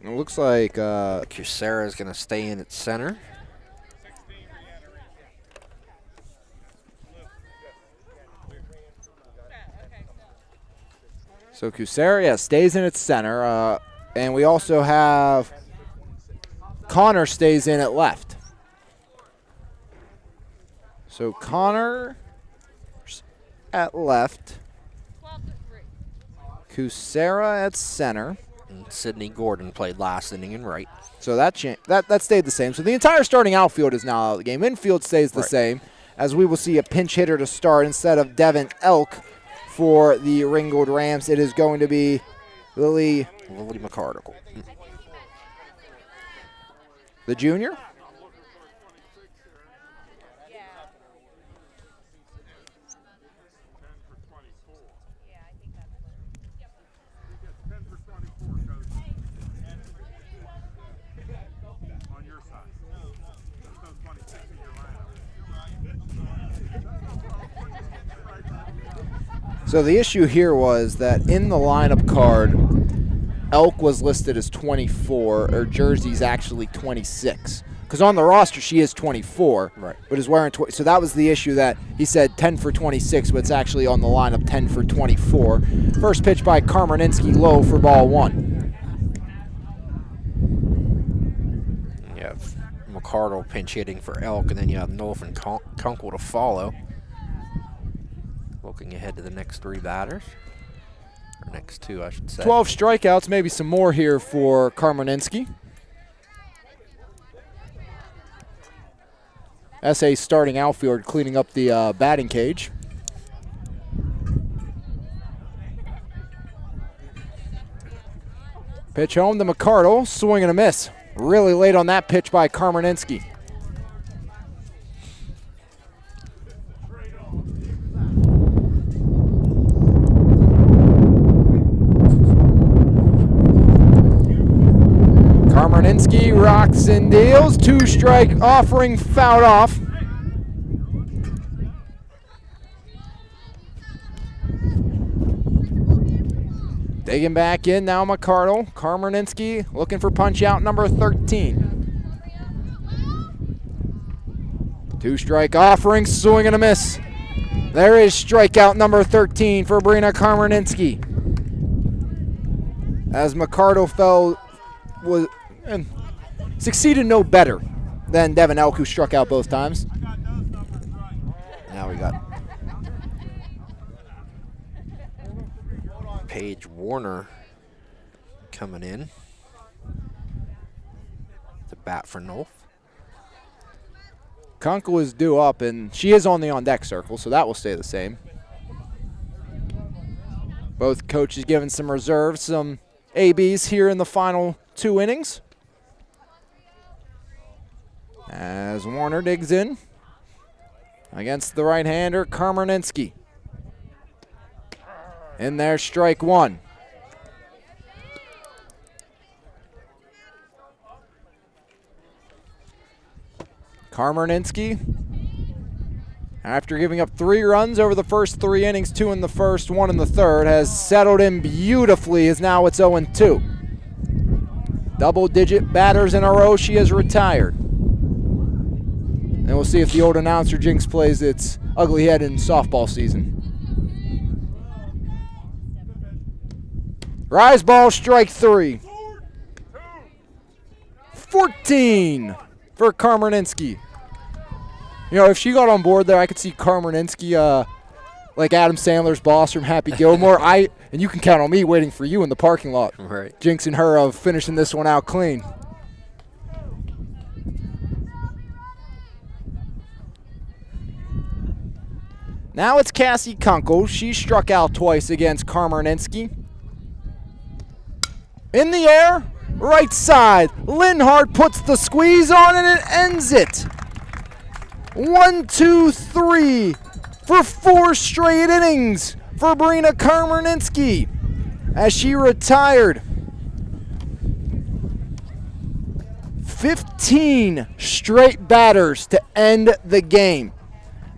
It looks like Cusera is going to stay in at center. So Cusera stays in its center, and we also have Connor stays in at left. So Connor at left, Cusera at center. And Sydney Gordon played last inning in right. So that stayed the same. So the entire starting outfield is now out of the game. Infield stays the same, as we will see a pinch hitter to start instead of Devin Elk for the Ringgold Rams. It is going to be Lily McCarticle. The junior. So the issue here was that in the lineup card, Elk was listed as 24, or Jersey's actually 26. Because on the roster, she is 24, right, but is wearing 20. So that was the issue, that he said 10 for 26, but it's actually on the lineup 10 for 24. First pitch by Karmerninski, low for ball 1. McCardle pinch hitting for Elk, and then you have Nolf and Kunkel to follow. Looking ahead to the next 3 batters. Or next 2, I should say. 12 strikeouts, maybe some more here for Karmaninski. SA starting outfield, cleaning up the batting cage. Pitch home to McCardle, swing and a miss. Really late on that pitch by Karmaninski. Karmaninski rocks and deals. 2-strike offering fouled off. Digging back in now, McCardle. Karmaninski looking for punch out number 13. 2-strike offering, swing and a miss. There is strikeout number 13 for Brina Karmaninski. As McCardle succeeded no better than Devin Elk, who struck out both times. Now we got Paige Warner coming in to bat for Nolf. Kunkel is due up, and she is on the on-deck circle, so that will stay the same. Both coaches giving some reserves, some ABs here in the final 2 innings. As Warner digs in against the right-hander, Karmaninski. In there, strike 1. Karmaninski, after giving up 3 runs over the first 3 innings, 2 in the first, 1 in the third, has settled in beautifully as now it's 0-2. Double-digit batters in a row, she has retired. And we'll see if the old announcer jinx plays its ugly head in softball season. Rise ball, strike 3. 14 for Karmaninski. You know, if she got on board there, I could see Karmaninski like Adam Sandler's boss from Happy Gilmore. And you can count on me waiting for you in the parking lot. Right. Jinxing her of finishing this one out clean. Now it's Cassie Kunkel. She struck out twice against Karmaninski. In the air, right side. Linhart puts the squeeze on and it ends it. 1, 2, 3 for 4 straight innings for Brina Karmaninski as she retired. 15 straight batters to end the game,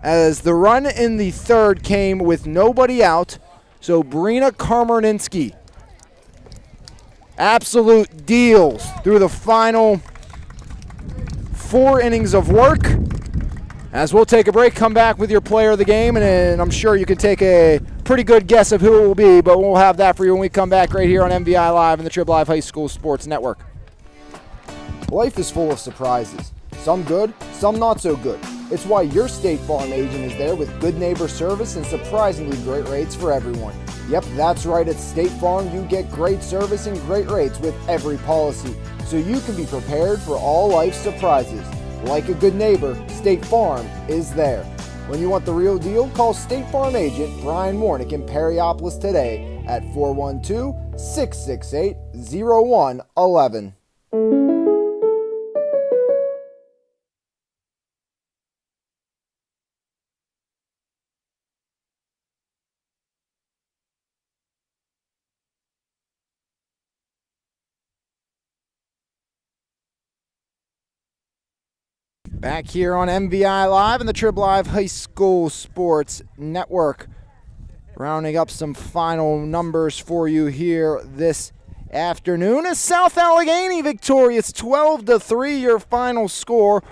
as the run in the third came with nobody out. So Brina Karmaninski, absolute deals through the final 4 innings of work. As we'll take a break, come back with your player of the game, and I'm sure you can take a pretty good guess of who it will be, but we'll have that for you when we come back right here on MVI Live and the Trib Live High School Sports Network. Life is full of surprises. Some good, some not so good. It's why your State Farm agent is there with good neighbor service and surprisingly great rates for everyone. Yep, that's right. At State Farm, you get great service and great rates with every policy, so you can be prepared for all life's surprises. Like a good neighbor, State Farm is there. When you want the real deal, call State Farm agent Brian Warnick in Perryopolis today at 412-668-0111. Back here on MVI Live and the Trib Live High School Sports Network. Rounding up some final numbers for you here this afternoon. As South Allegheny victorious 12-3, your final score.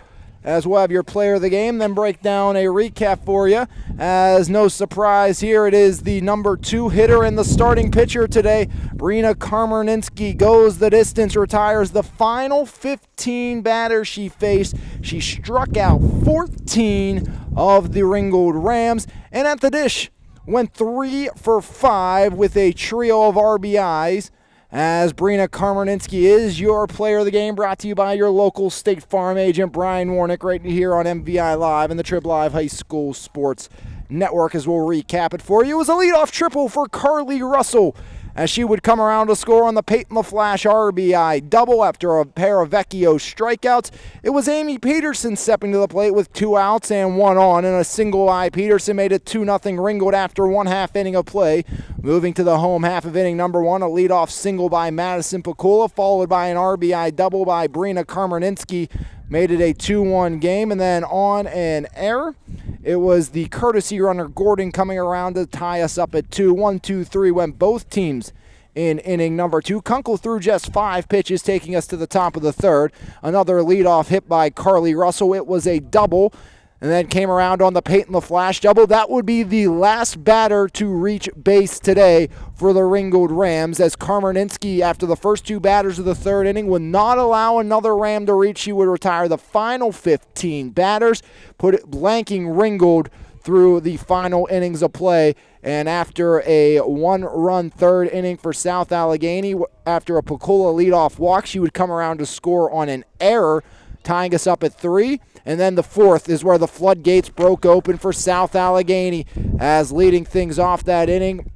as we'll have your player of the game, then break down a recap for you. As no surprise here, it is the number 2 hitter and the starting pitcher today. Brina Karmerninski goes the distance, retires the final 15 batters she faced. She struck out 14 of the Ringgold Rams, and at the dish went 3 for 5 with a trio of RBIs. As Brina Karmerninski is your player of the game, brought to you by your local State Farm agent, Brian Warnick, right here on MVI Live and the Trib Live High School Sports Network. As we'll recap it for you, it was a leadoff triple for Carly Russell, as she would come around to score on the Peyton LaFlash RBI double after a pair of Vecchio strikeouts. It was Amy Peterson stepping to the plate with 2 outs and 1 on, and a single eye. Peterson made it 2-0 Ringgold after 1/2 inning of play. Moving to the home half of inning number 1, a leadoff single by Madison Pikula, followed by an RBI double by Brina Karmerninski, made it a 2-1 game. And then on an error, it was the courtesy runner Gordon coming around to tie us up at 2. 1, 2, 3 went both teams in inning number 2. Kunkel threw just 5 pitches, taking us to the top of the 3rd. Another leadoff hit by Carly Russell. It was a double, and then came around on the Peyton LaFlash double. That would be the last batter to reach base today for the Ringgold Rams, as Karmerninski, after the first 2 batters of the 3rd inning, would not allow another Ram to reach. She would retire the final 15 batters, blanking Ringgold through the final innings of play. And after a 1-run 3rd inning for South Allegheny, after a Pikula leadoff walk, she would come around to score on an error, tying us up at 3. And then the 4th is where the floodgates broke open for South Allegheny, as leading things off that inning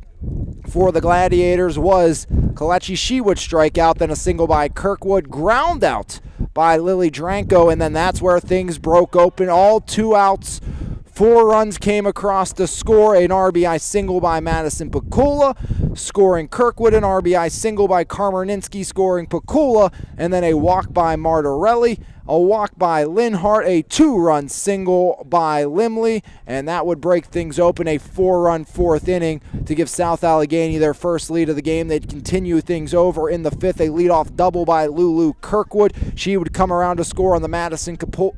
for the Gladiators was Kalechi. She would strike out, then a single by Kirkwood, ground out by Lily Dranko, and then that's where things broke open. All 2 outs. 4 runs came across to score, an RBI single by Madison Pikula, scoring Kirkwood, an RBI single by Karmerninski, scoring Pikula, and then a walk by Martorelli, a walk by Linhart, a 2-run single by Limley, and that would break things open. A 4-run 4th inning to give South Allegheny their first lead of the game. They'd continue things over in the 5th, a leadoff double by Lulu Kirkwood. She would come around to score on the Madison Pikula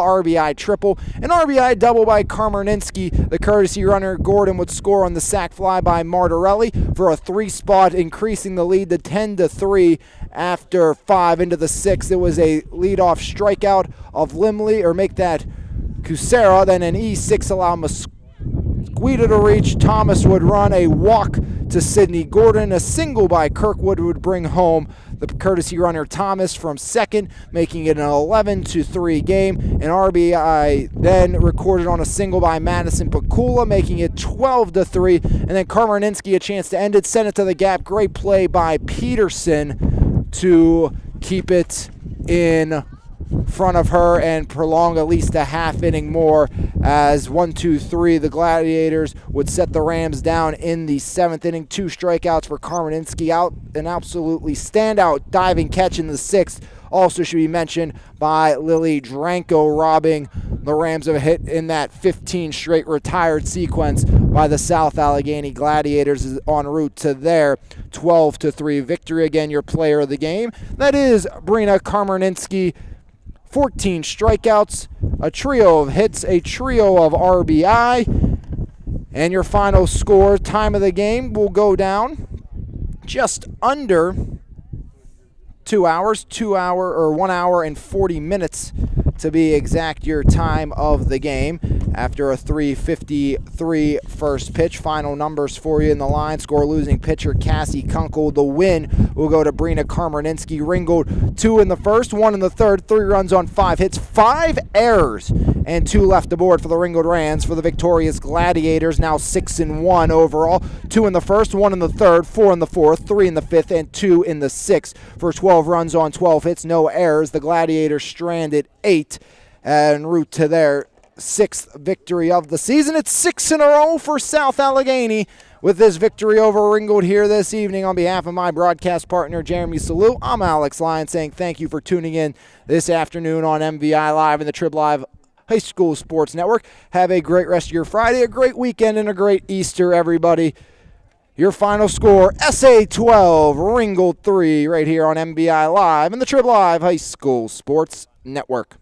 RBI triple, an RBI double by Karmerninski. The courtesy runner Gordon would score on the sac fly by Martorelli for a 3-spot, increasing the lead to 10-3 after 5 into the 6th. It was a leadoff strikeout of Limley, or make that Kusera, then an E6 allow Mosquito to reach. Thomas would run a walk to Sydney Gordon. A single by Kirkwood would bring home the courtesy runner Thomas from second, making it an 11-3 game. An RBI then recorded on a single by Madison Pikula, making it 12-3. And then Karmerninski a chance to end it, sent it to the gap. Great play by Peterson to keep it in front of her and prolong at least a half inning more, as 1-2-3 the Gladiators would set the Rams down in the 7th inning. 2 strikeouts for Karmerninski, out an absolutely standout diving catch in the 6th. Also should be mentioned by Lily Dranko, robbing the Rams of a hit in that 15 straight retired sequence by the South Allegheny Gladiators, is en route to their 12-3 victory. Again, your player of the game, that is Brina Karmerninski. 14 strikeouts, a trio of hits, a trio of RBI, and your final score, time of the game, will go down just under 2 hours, 1 hour and 40 minutes to be exact, your time of the game. After a 3:53 first pitch, final numbers for you in the line. Score losing pitcher Cassie Kunkel. The win will go to Brina Karmerninski. Ringgold 2 in the first, 1 in the third, 3 runs on 5 hits, 5 errors, and 2 left aboard for the Ringgold Rams. For the victorious Gladiators, now 6-1 overall. 2 in the first, 1 in the third, 4 in the fourth, 3 in the fifth, and 2 in the sixth. For 12 runs on 12 hits, no errors. The Gladiators stranded 8 en route to their 6th victory of the season. It's 6 in a row for South Allegheny with this victory over Ringgold here this evening. On behalf of my broadcast partner, Jeremy Salou, I'm Alex Lyon saying thank you for tuning in this afternoon on MVI Live and the Trib Live High School Sports Network. Have a great rest of your Friday, a great weekend, and a great Easter, everybody. Your final score, SA 12, Ringgold 3, right here on MVI Live and the Trib Live High School Sports Network.